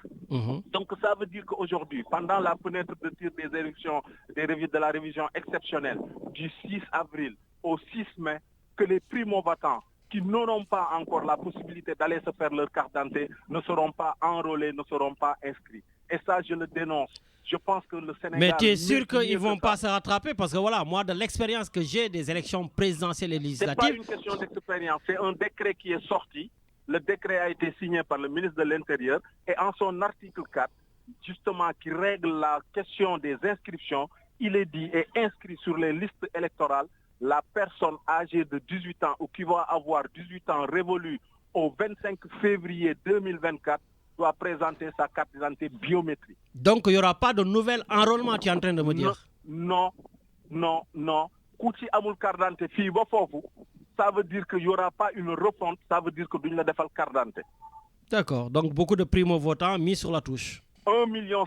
Donc ça veut dire qu'aujourd'hui, pendant la fenêtre de tir des élections, de la révision exceptionnelle du 6 avril au 6 mai, que les primo-votants qui n'auront pas encore la possibilité d'aller se faire leur carte d'identité ne seront pas enrôlés, ne seront pas inscrits. Et ça, je le dénonce. Je pense que le Sénégal... Mais tu es sûr qu'ils ne vont pas se rattraper? Parce que voilà, moi, de l'expérience que j'ai des élections présidentielles et législatives... Ce n'est pas une question d'expérience, c'est un décret qui est sorti. Le décret a été signé par le ministre de l'Intérieur et en son article 4, justement, qui règle la question des inscriptions, il est dit et inscrit sur les listes électorales la personne âgée de 18 ans ou qui va avoir 18 ans révolu au 25 février 2024 doit présenter sa carte d'identité biométrique. Donc il n'y aura pas de nouvel enrôlement, tu es en train de me dire? Non. Kouti amul carte d'identité fi ba fofu, ça veut dire qu'il n'y aura pas une refonte, ça veut dire que duñ la defal carte d'identité. D'accord, donc beaucoup de primo-votants mis sur la touche. 1,1 million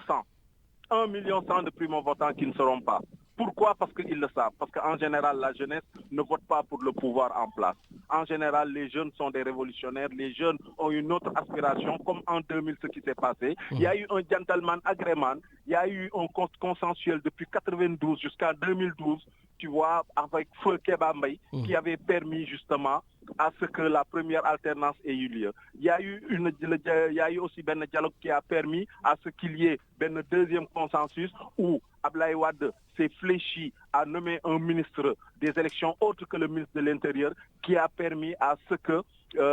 de primo-votants qui ne seront pas. Pourquoi? Parce qu'ils le savent. Parce qu'en général, la jeunesse ne vote pas pour le pouvoir en place. En général, les jeunes sont des révolutionnaires. Les jeunes ont une autre aspiration, comme en 2000, ce qui s'est passé. Il y a eu un gentleman agreement. Il y a eu un consensuel depuis 1992 jusqu'à 2012, tu vois, avec Feu Kebambay, qui avait permis justement à ce que la première alternance ait eu lieu. Il y a eu aussi un dialogue qui a permis à ce qu'il y ait un deuxième consensus où Ablaye Wade s'est fléchi à nommer un ministre des élections autre que le ministre de l'Intérieur qui a permis à ce que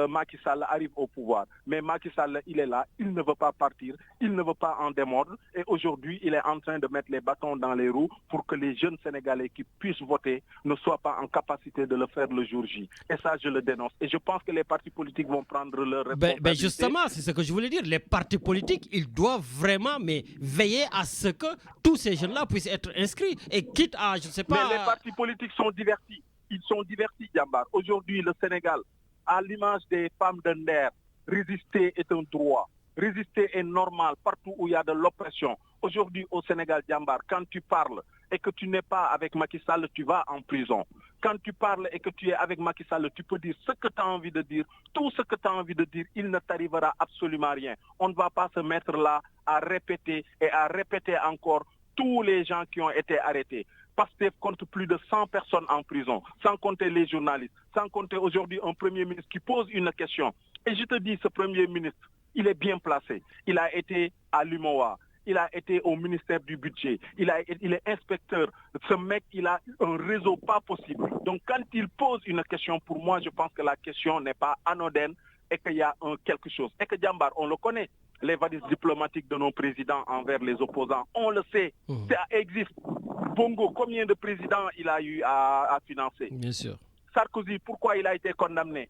Macky Sall arrive au pouvoir. Mais Macky Sall, il est là, il ne veut pas partir, il ne veut pas en démordre et aujourd'hui, il est en train de mettre les bâtons dans les roues pour que les jeunes Sénégalais qui puissent voter ne soient pas en capacité de le faire le jour J. Et ça, je le dénonce. Et je pense que les partis politiques vont prendre leur responsabilité. Ben justement, c'est ce que je voulais dire. Les partis politiques, ils doivent vraiment veiller à ce que tous ces jeunes-là puissent être inscrits. Et quitte à, je ne sais pas... Mais les partis politiques sont divertis. Ils sont divertis, Djambar. Aujourd'hui, le Sénégal, à l'image des femmes de Nder, résister est un droit. Résister est normal partout où il y a de l'oppression. Aujourd'hui au Sénégal, Djambar, quand tu parles et que tu n'es pas avec Macky Sall, tu vas en prison. Quand tu parles et que tu es avec Macky Sall, tu peux dire ce que tu as envie de dire. Tout ce que tu as envie de dire, il ne t'arrivera absolument rien. On ne va pas se mettre là à répéter et à répéter encore tous les gens qui ont été arrêtés. Pastef compte plus de 100 personnes en prison, sans compter les journalistes, sans compter aujourd'hui un Premier ministre qui pose une question. Et je te dis, ce Premier ministre, il est bien placé. Il a été à l'UMOA, il a été au ministère du Budget, il est inspecteur. Ce mec, il a un réseau pas possible. Donc quand il pose une question, pour moi, je pense que la question n'est pas anodine et qu'il y a quelque chose. Et que Djambar, on le connaît. Les valises diplomatiques de nos présidents envers les opposants, on le sait, ça existe. Bongo, combien de présidents il a eu à financer? Bien sûr. Sarkozy, pourquoi il a été condamné?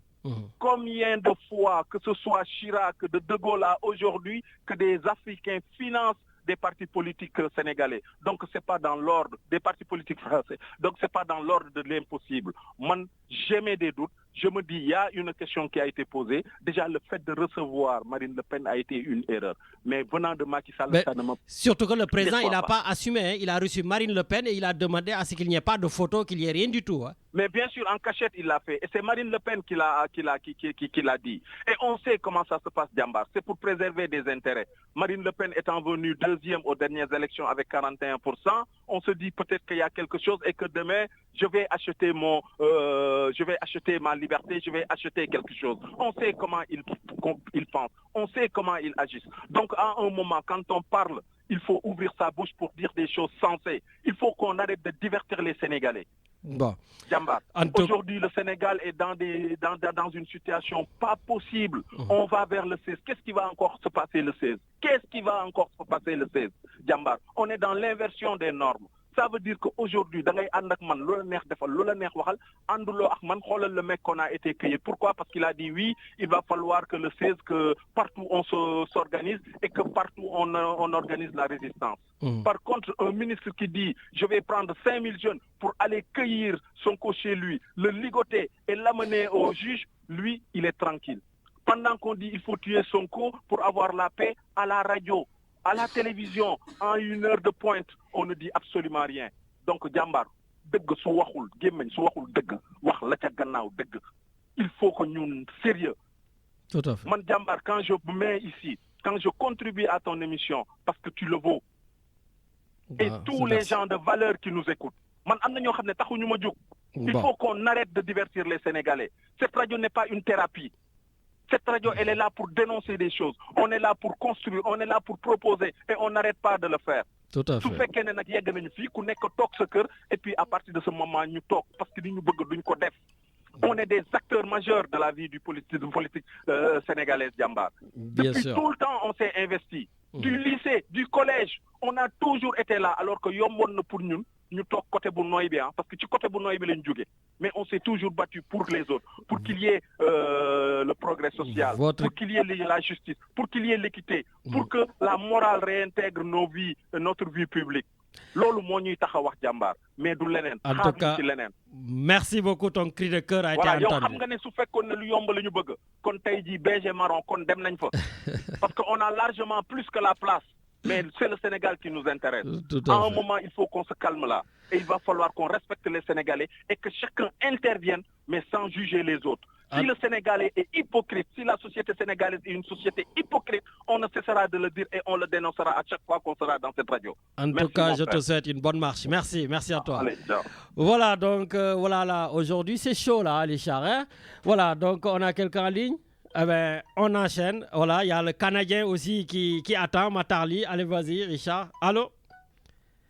Combien de fois, que ce soit Chirac, de Gaulle aujourd'hui, que des Africains financent des partis politiques sénégalais. Donc c'est pas dans l'ordre des partis politiques français. Donc c'est pas dans l'ordre de l'impossible. Moi, j'émets des doutes. Je me dis, il y a une question qui a été posée. Déjà, le fait de recevoir Marine Le Pen a été une erreur. Mais venant de Macky Sall, ça ne me... Surtout que le président, il n'a pas assumé. Hein. Il a reçu Marine Le Pen et il a demandé à ce qu'il n'y ait pas de photo, qu'il n'y ait rien du tout. Hein. Mais bien sûr, en cachette, il l'a fait. Et c'est Marine Le Pen qui l'a dit. Et on sait comment ça se passe, Djambar. C'est pour préserver des intérêts. Marine Le Pen étant venue deuxième aux dernières élections avec 41%, on se dit peut-être qu'il y a quelque chose et que demain, je vais acheter ma liberté, je vais acheter quelque chose. On sait comment ils pensent, on sait comment ils agissent. Donc à un moment, quand on parle, il faut ouvrir sa bouche pour dire des choses sensées. Il faut qu'on arrête de divertir les Sénégalais. Bon. Djambar, aujourd'hui le Sénégal est dans une situation pas possible. On va vers le 16. Qu'est-ce qui va encore se passer le 16? Qu'est-ce qui va encore se passer le 16? Djambar, on est dans l'inversion des normes. Ça veut dire qu'aujourd'hui, dans les andak man, le mec qu'on a été cueilli. Pourquoi? Parce qu'il a dit oui, il va falloir que le 16, que partout on s'organise et que partout on organise la résistance. Par contre, un ministre qui dit je vais prendre 5000 jeunes pour aller cueillir Sonko chez lui, le ligoter et l'amener au juge, lui, il est tranquille. Pendant qu'on dit il faut tuer Sonko pour avoir la paix, à la radio, à la télévision, en 1 heure de pointe, on ne dit absolument rien. Donc, Djambar, il faut que nous soyons sérieux. Tout à fait. Man, Djambar, quand je me mets ici, quand je contribue à ton émission, parce que tu le vaux, et tous les gens de valeur qui nous écoutent, il faut qu'on arrête de divertir les Sénégalais. Cette radio n'est pas une thérapie. Cette radio, elle est là pour dénoncer des choses. On est là pour construire, on est là pour proposer et on n'arrête pas de le faire. Tout à fait. Tout fait qu'il y a des filles qui et puis à partir de ce moment, nous talk parce que nous voulons. On est des acteurs majeurs de la vie du politique sénégalaise, Djambar. Depuis tout le temps, on s'est investi. Du lycée, du collège, on a toujours été là, alors que Yombon pour nous talk côté Bounoï bien, parce que tu côté Bounoï bien mais on s'est toujours battu pour les autres, pour qu'il y ait le progrès social, pour qu'il y ait la justice, pour qu'il y ait l'équité, pour que la morale réintègre nos vies, notre vie publique. Mais en tout cas, merci beaucoup, ton cri de cœur a été entendu. Parce qu'on a largement plus que la place. Mais c'est le Sénégal qui nous intéresse. À un moment, il faut qu'on se calme là. Et il va falloir qu'on respecte les Sénégalais et que chacun intervienne, mais sans juger les autres. Si le Sénégalais est hypocrite, si la société sénégalaise est une société hypocrite, on ne cessera de le dire et on le dénoncera à chaque fois qu'on sera dans cette radio. En tout cas, je te souhaite une bonne marche. Merci à toi. Allez, ciao. Voilà, donc voilà, là, aujourd'hui, c'est chaud là, Richard. Hein? Voilà, donc on a quelqu'un en ligne. Eh ben, on enchaîne. Voilà, il y a le Canadien aussi qui attend, Matarli. Allez, vas-y, Richard. Allô?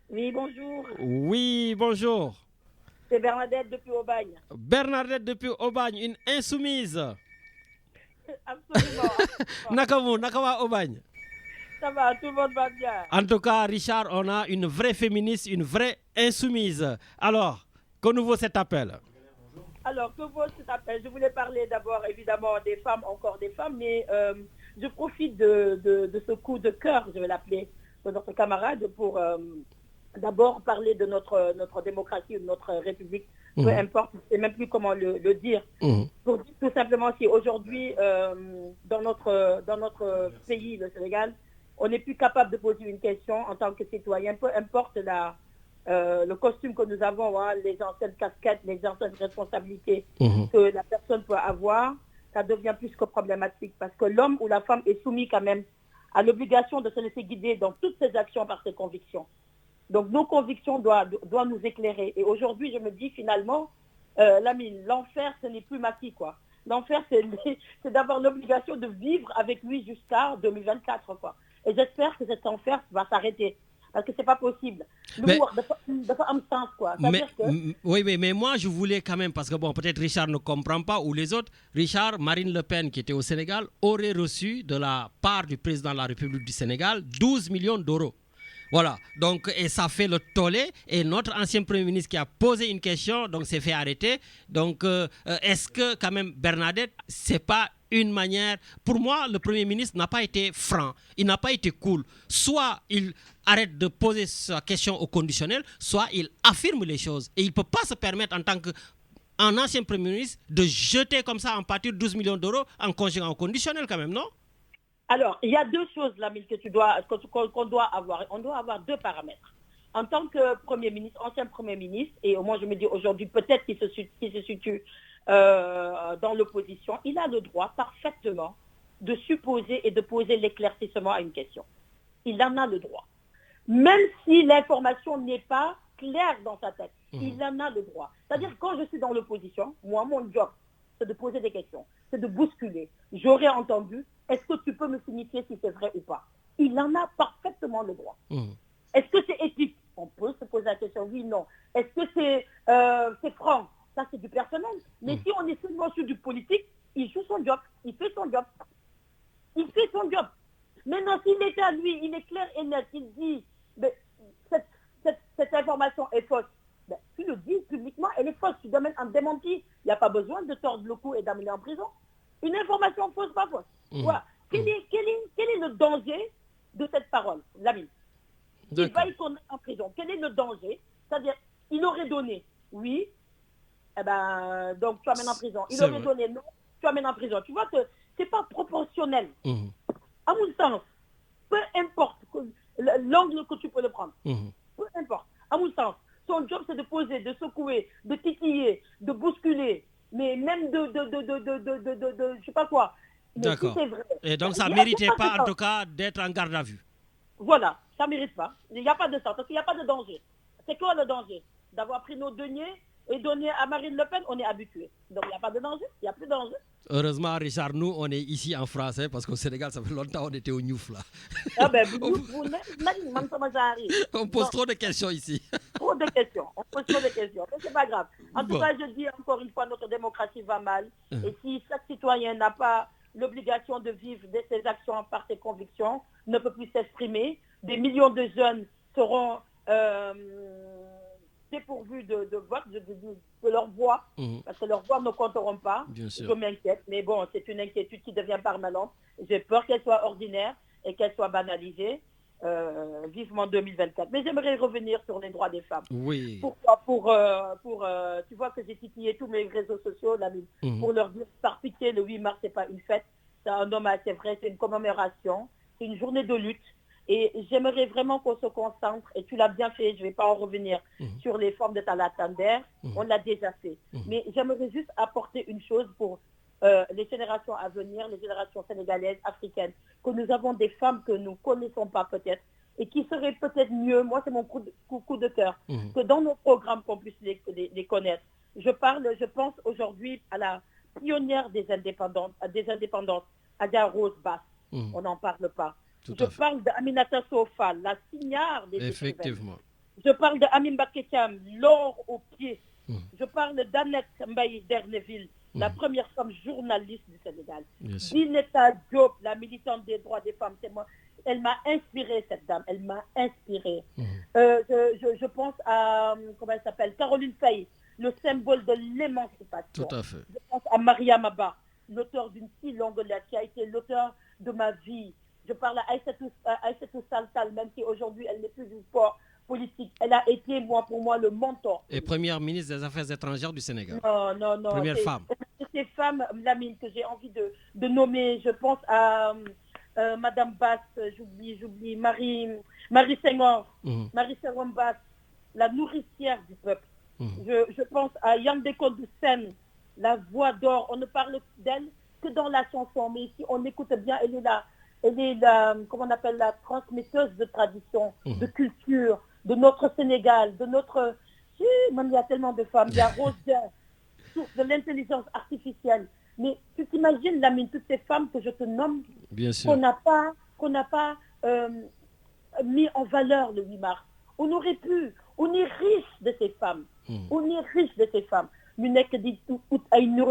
Oui, bonjour. Oui, bonjour. C'est Bernadette depuis Aubagne. Bernadette depuis Aubagne, une insoumise. Absolument. Nakawa Aubagne. Ça va, tout le monde va bien. En tout cas, Richard, on a une vraie féministe, une vraie insoumise. Alors, que nous vaut cet appel? Alors, que vaut cet appel? Je voulais parler d'abord, évidemment, des femmes, encore des femmes, mais je profite de ce coup de cœur, je vais l'appeler, de notre camarade, pour d'abord parler de notre démocratie, de notre république, peu importe, je ne sais même plus comment le dire. Pour dire tout simplement, si aujourd'hui, dans notre pays, le Sénégal, on n'est plus capable de poser une question en tant que citoyen, peu importe le costume que nous avons, hein, les anciennes casquettes, les anciennes responsabilités que la personne peut avoir, ça devient plus que problématique parce que l'homme ou la femme est soumis quand même à l'obligation de se laisser guider dans toutes ses actions par ses convictions. Donc nos convictions doivent nous éclairer. Et aujourd'hui, je me dis finalement, l'enfer, ce n'est plus maquis, quoi. L'enfer, c'est d'avoir l'obligation de vivre avec lui jusqu'à 2024, quoi. Et j'espère que cet enfer va s'arrêter. Parce que c'est pas possible. L'humour de pas un sens, quoi. Oui, mais moi, je voulais quand même, parce que bon, peut-être Richard ne comprend pas, ou les autres, Richard, Marine Le Pen, qui était au Sénégal, aurait reçu de la part du président de la République du Sénégal 12 millions d'euros. Voilà, donc, et ça fait le tollé, et notre ancien Premier ministre qui a posé une question, donc s'est fait arrêter. Donc, est-ce que quand même, Bernadette, c'est pas une manière... Pour moi, le Premier ministre n'a pas été franc, il n'a pas été cool. Soit il arrête de poser sa question au conditionnel, soit il affirme les choses. Et il ne peut pas se permettre en tant qu'un ancien Premier ministre de jeter comme ça en pâture 12 millions d'euros en conjuguant au conditionnel quand même, non? Alors, il y a deux choses, Lamine, qu'on doit avoir. On doit avoir deux paramètres. En tant que Premier ministre, ancien Premier ministre, et au moins je me dis aujourd'hui peut-être qu'il se situe dans l'opposition, il a le droit parfaitement de supposer et de poser l'éclaircissement à une question. Il en a le droit. Même si l'information n'est pas claire dans sa tête, il en a le droit. C'est-à-dire quand je suis dans l'opposition, moi, mon job, c'est de poser des questions, c'est de bousculer. J'aurais entendu, est-ce que tu peux me signifier si c'est vrai ou pas? Il en a parfaitement le droit. Est-ce que c'est éthique? On peut se poser la question, oui, non. Est-ce que c'est franc? Ça, c'est du personnel. Mais si on est seulement sur du politique, il joue son job, il fait son job. Il fait son job. Maintenant, s'il est à lui, il est clair et net, il dit, cette information information est fausse, ben, tu le dis publiquement, elle est fausse. Tu donnes un démenti. Il n'y a pas besoin de tordre le cou et d'amener en prison. Une information fausse, pas fausse. Voilà. Quel est le danger de cette parole, Lamine? Il va y tourner en prison. Quel est le danger? C'est-à-dire, il aurait donné, oui, eh ben, donc tu amènes en prison. Il aurait donné, non, tu amènes en prison. Tu vois que ce n'est pas proportionnel. À mon sens, peu importe l'angle que tu peux le prendre, peu importe. À mon sens, son job c'est de poser, de secouer, de titiller, de bousculer, mais même de je sais pas quoi. D'accord. Si c'est vrai, et donc ça ne méritait pas en tout cas d'être en garde à vue. Voilà, ça ne mérite pas. Il n'y a pas de ça, parce qu'il n'y a pas de danger. C'est quoi le danger? D'avoir pris nos deniers et donné à Marine Le Pen, on est habitué. Donc il n'y a pas de danger, il n'y a plus de danger. Heureusement, Richard, nous, on est ici en France, parce qu'au Sénégal, ça fait longtemps qu'on était au Niouf, là. Ah ben, on pose trop de questions ici. Trop de questions, on pose trop de questions, mais c'est pas grave. En tout cas, je dis encore une fois, notre démocratie va mal. Et si chaque citoyen n'a pas l'obligation de vivre de ses actions par ses convictions, ne peut plus s'exprimer, des millions de jeunes seront dépourvus de vote, de leur voix, parce que leurs voix ne compteront pas. Je m'inquiète, mais bon, c'est une inquiétude qui devient permanente. J'ai peur qu'elle soit ordinaire et qu'elle soit banalisée. Vivement 2024. Mais j'aimerais revenir sur les droits des femmes. Oui. Pourquoi tu vois que j'ai titillé tous mes réseaux sociaux, pour leur dire, par pitié, le 8 mars, c'est pas une fête, c'est un hommage, c'est vrai, c'est une commémoration, c'est une journée de lutte. Et j'aimerais vraiment qu'on se concentre, et tu l'as bien fait, je ne vais pas en revenir, sur les formes de Talatandère, on l'a déjà fait. Mais j'aimerais juste apporter une chose pour les générations à venir, les générations sénégalaises, africaines, que nous avons des femmes que nous ne connaissons pas peut-être, et qui seraient peut-être mieux, moi c'est mon coup de cœur, que dans nos programmes qu'on puisse les connaître. Je pense aujourd'hui à la pionnière des indépendances, Adja Rose Bass, on n'en parle pas. Je parle d'Aminata Sofal, la signare des Effectivement. écrivains. Je parle d'Amim Baketiam, l'or au pied. Je parle d'Annette Mbaye Derneville, la première femme journaliste du Sénégal. Dineta Diop, la militante des droits des femmes, c'est moi. Elle m'a inspirée, cette dame. Elle m'a inspirée. Je pense à, comment elle s'appelle, Caroline Faye, le symbole de l'émancipation. Tout à fait. Je pense à Maria Maba, l'auteur d'une si longue lettre, qui a été l'auteur de ma vie. Je parle à Aïssatou Saltal, même si aujourd'hui elle n'est plus du sport politique. Elle a été, pour moi, le mentor. Et première ministre des Affaires étrangères du Sénégal. Non. Première femme. Ces femmes, Lamine, que j'ai envie de nommer, je pense à Madame Bass, j'oublie, Marie Senghor, Marie Senghor Bass, la nourricière du peuple. Je pense à Yandé Sen, la voix d'or. On ne parle d'elle que dans la chanson, mais si on écoute bien, elle est la, comment on appelle, la transmetteuse de tradition, de culture, de notre Sénégal, de notre... Même il y a tellement de femmes. Il y a Rose, source de l'intelligence artificielle. Mais tu t'imagines, Lamine, toutes ces femmes que je te nomme, qu'on n'a pas mis en valeur le 8 mars. On aurait pu. On est riche de ces femmes. On est riche de ces femmes. Nous n'est que dit tout à une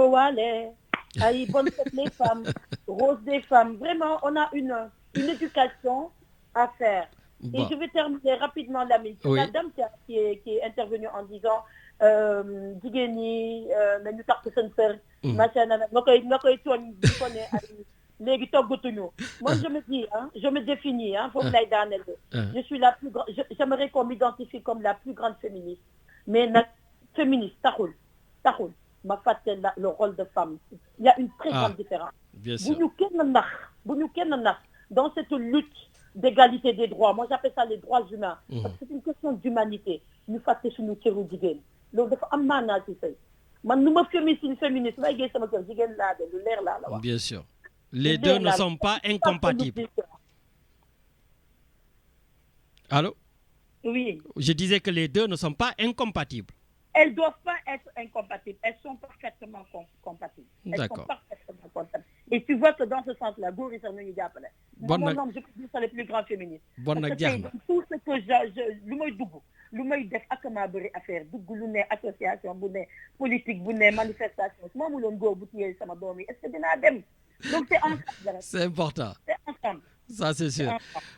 bonne fête les femmes, rose des femmes. Vraiment, on a une éducation à faire. Et je vais terminer rapidement, Lamine. Oui. La dame qui est intervenue en disant Digeni, mais nous t'as machin, moi je me dis, je me définis, je suis la plus grande, j'aimerais qu'on m'identifie comme la plus grande féministe. Mais féministe, taroul, ma fatelle, le rôle de femme. Il y a une très grande différence. Bien sûr. Dans cette lutte d'égalité des droits, moi j'appelle ça les droits humains, parce que c'est une question d'humanité. Nous faisons sur nous tirer digène. Donc dafa am maanaa ci sëy. Man nu ma féministe may gay sama kër jigéen laa de lu leer laa la wax. Bien sûr. Les deux ne sont pas incompatibles. Allô? Oui. Je disais que les deux ne sont pas incompatibles. Elles ne doivent pas être incompatibles. Elles sont parfaitement compatibles. D'accord. Et tu vois que dans ce sens-là, Goury Sarnouni Diapale, mon nom, je peux dire c'est les plus grands féministes. Parce que tout ce que lu may def ak ma bëri affaire dugg lu ne association bu ne politique bu ne manifestation moomu loon góor bu tiyee sama doom yi est-ce que dinaa dem donc c'est ensemble. C'est important. C'est ensemble. Ça, c'est sûr.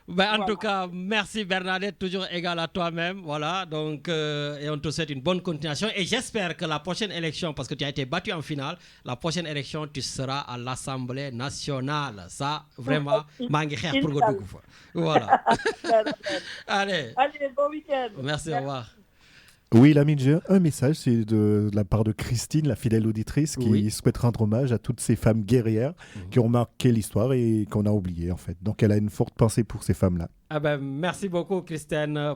En tout cas, merci Bernadette, toujours égale à toi-même. Voilà, donc, et on te souhaite une bonne continuation. Et j'espère que la prochaine élection, parce que tu as été battu en finale, la prochaine élection, tu seras à l'Assemblée nationale. Ça, vraiment, manguer pour Godou. Voilà. Allez, bon week-end. Merci, au revoir. Oui, Lamine, j'ai un message, c'est de la part de Christine, la fidèle auditrice, qui souhaite rendre hommage à toutes ces femmes guerrières qui ont marqué l'histoire et qu'on a oubliées, en fait. Donc, elle a une forte pensée pour ces femmes-là. Merci beaucoup, Christelle,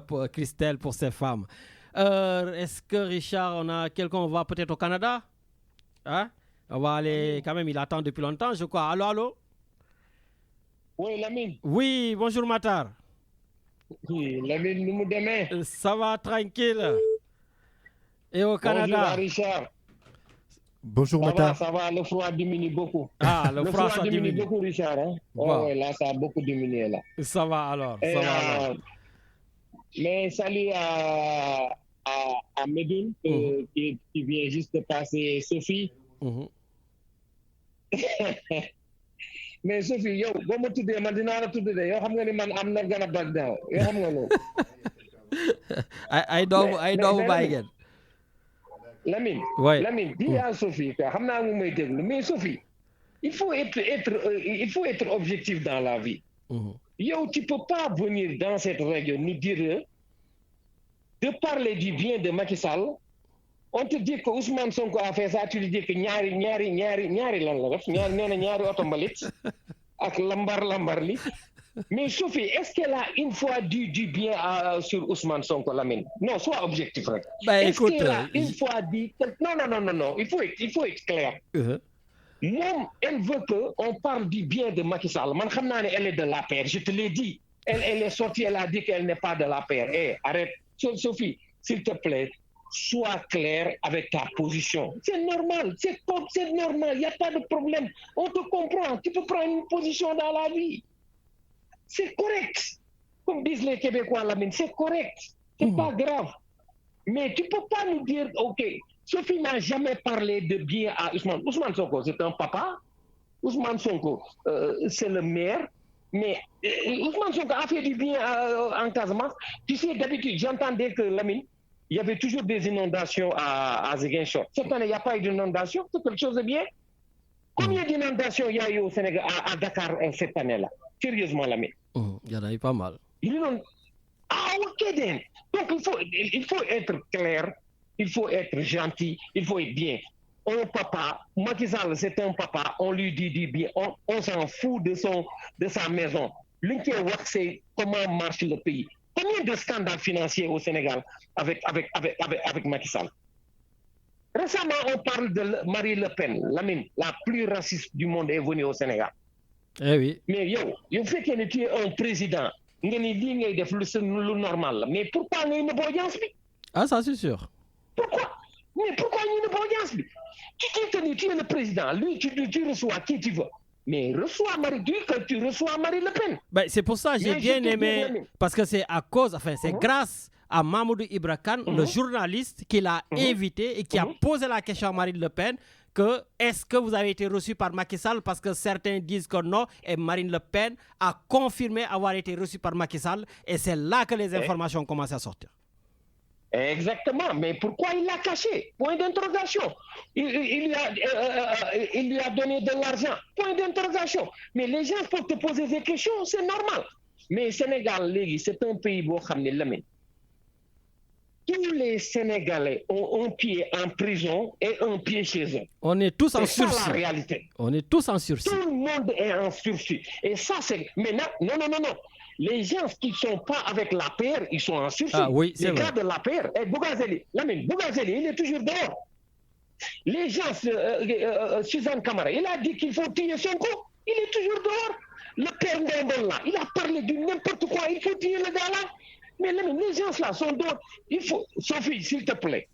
pour ces femmes. Est-ce que, Richard, on a quelqu'un, on va peut-être au Canada? Hein? On va aller, quand même, il attend depuis longtemps, je crois. Allô? Oui, Lamine. Oui, bonjour, Matar. Oui, Lamine, nous demain. Ça va, tranquille. Et au Canada. Bonjour, Richard. Bonjour, Matar. Ça va, le froid diminue beaucoup. Ah, le froid ça diminue beaucoup, Richard. Hein? Wow. Ouais, là, ça a beaucoup diminué, là. Ça va alors. Mais salut à Médoune, qui vient juste de passer Sophie. Mais Sophie, yo, boo ma tuddee man dinaa la tudd de yow xam nga ni man am not gonna back down yow xam nga loolu. ay doomu bàyyi ngeen. Lamine. Oui. Lamine, dis à Sophie que xam naa mu may déglu mais Sophie, il faut être objectif dans la vie. Yow, tu peux pas venir dans cette radio nous dire de parler du bien de Macky Sall. On te dit que Ousmane Sonko a fait ça, tu lui dis que ñaari lan la def ñaari oto mbalit ak lambar li. Mais Sophie, est-ce qu'elle a une fois dit du bien sur Ousmane Sonko, Lamine? Non, sois objectif rek. Écoute, qu'elle a une fois dit que... Non, il faut être clair. Moom, elle veut qu'on parle du bien de Macky Sall. Man xam naa ne elle est de l'APR, je te l'ai dit. Elle est sortie, elle a dit qu'elle n'est pas de l'APR. Arrête. Sophie, s'il te plaît, sois clair avec ta position. C'est normal, c'est normal, il n'y a pas de problème. On te comprend, tu peux prendre une position dans la vie. C'est correct. Comme disent les Québécois, Lamine, c'est correct. C'est pas grave. Mais tu ne peux pas nous dire, OK, Sophie n'a jamais parlé de bien à Ousmane. Ousmane Sonko, c'est un papa. Ousmane Sonko, c'est le maire. Mais Ousmane Sonko a fait du bien en Casamance. Tu sais, d'habitude, j'entendais que, Lamine, il y avait toujours des inondations à Ziguinchor. Cette année, il n'y a pas eu d'inondation. C'est quelque chose de bien. Combien d'inondations il y a eu au Sénégal, à Dakar cette année-là? Sérieusement, Lamine. Il y en a eu pas mal. OK, then. Donc, il faut être clair, il faut être gentil, il faut être bien. Un papa, Macky Sall, c'est un papa, on lui dit du bien, on s'en fout de sa maison. L'intérêt, c'est comment marche le pays. Combien de scandales financiers au Sénégal avec Macky Sall? Récemment, on parle de Marine Le Pen, la plus raciste du monde est venue au Sénégal. Eh oui. Mais il fait que tu es un président, le normal. Mais pourquoi il y a une audience? Ah, ça c'est sûr. Pourquoi? Mais pourquoi il y a une audience? Tu es le président, lui, tu reçois qui tu veux. Mais reçois tu reçois Marine Le Pen. C'est pour ça que j'ai bien aimé, parce que c'est à cause, c'est grâce à Mamoudou Ibra Kane, le journaliste, qui l'a invité et qui a posé la question à Marine Le Pen que est-ce que vous avez été reçu par Macky Sall, parce que certains disent que non, et Marine Le Pen a confirmé avoir été reçu par Macky Sall, et c'est là que les informations ont commencé à sortir. Exactement, mais pourquoi il l'a caché? Point d'interrogation. Il lui a donné de l'argent. Point d'interrogation. Mais les gens peuvent te poser des questions, c'est normal. Mais Sénégal, c'est un pays où tous les Sénégalais ont un pied en prison et un pied chez eux. On est tous en sursis. C'est ça la réalité. On est tous en sursis. Tout le monde est en sursis. Et ça, c'est... Mais non. Les gens qui ne sont pas avec la paire, ils sont en sursis. Ah oui, c'est les vrai. gars de la paire, Bougazeli, il est toujours dehors. Les gens, Suzanne Camara, il a dit qu'il faut tuer Sonko, il est toujours dehors. Le père Ndondon là, il a parlé de n'importe quoi, il faut tuer le gars là. Mais les gens là sont dehors. Sophie, s'il te plaît,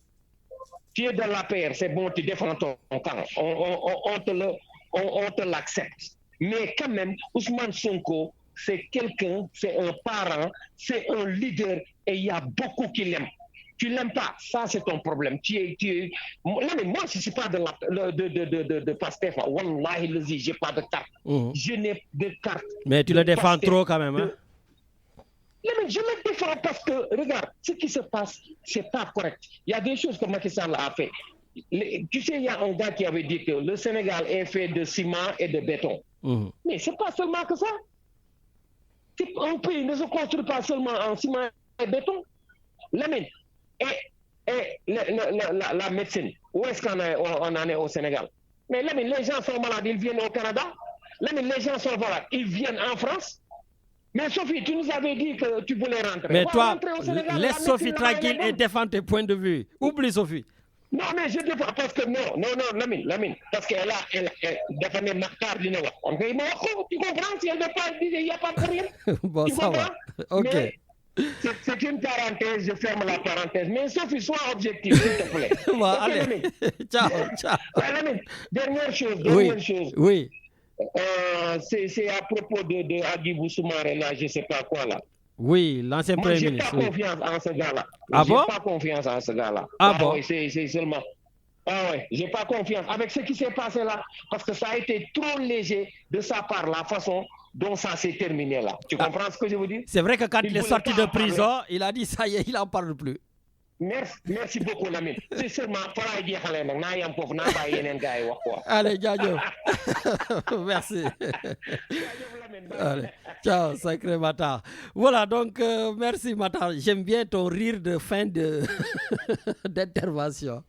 tu es de la paire, c'est bon, tu défends ton camp. On te l'accepte. Mais quand même, Ousmane Sonko, c'est quelqu'un, c'est un parent, c'est un leader et il y a beaucoup qui l'aiment. Tu l'aimes pas, ça c'est ton problème. Moi, je ne suis pas de Pastef. Wallahi, je n'ai pas de carte. Je n'ai de carte. Mais tu le défends trop quand même. Hein? Mais je le défends parce que, regarde, ce qui se passe, ce n'est pas correct. Il y a des choses que Macky Sall a fait. Tu sais, il y a un gars qui avait dit que le Sénégal est fait de ciment et de béton. Mais ce n'est pas seulement que ça. Un pays ne se construit pas seulement en ciment et béton. Lamine, et la médecine, où est-ce qu'on en est au Sénégal? Mais Lamine, les gens sont malades, ils viennent au Canada. Lamine, les gens sont malades, ils viennent en France. Mais Sophie, tu nous avais dit que tu voulais rentrer. Mais toi, laisse Sophie tranquille et défends tes points de vue. Oublie Sophie. Non, mais je défends parce que non, Lamine, parce qu'elle a défendu Maktar du Nord. Tu comprends, si elle ne pas dire, il n'y a pas de problème. Bon, tu ça comprends? va. Ok. Mais c'est une parenthèse, je ferme la parenthèse. Mais Sophie, sois objectif, s'il te plaît. Bon, allez. Lamine. Ciao. Lamine, dernière chose. Oui. C'est à propos de Hadjibou Soumaré, là, je ne sais pas quoi, là. Oui, l'ancien Premier ministre. Je n'ai pas confiance en ce gars-là. Ah bon? Je n'ai pas confiance en ce gars-là. Ah bon? Oui, c'est seulement... Ah ouais, j'ai pas confiance avec ce qui s'est passé là, parce que ça a été trop léger de sa part, la façon dont ça s'est terminé là. Tu comprends ce que je veux dire? C'est vrai que quand il est sorti de prison, il a dit ça y est, il n'en parle plus. Merci beaucoup, Lamine. C'est seulement pour aller dire allez, Djadjo. Merci. Allez, ciao, sacré Matar. Voilà, donc merci Matar. J'aime bien ton rire de fin d'intervention.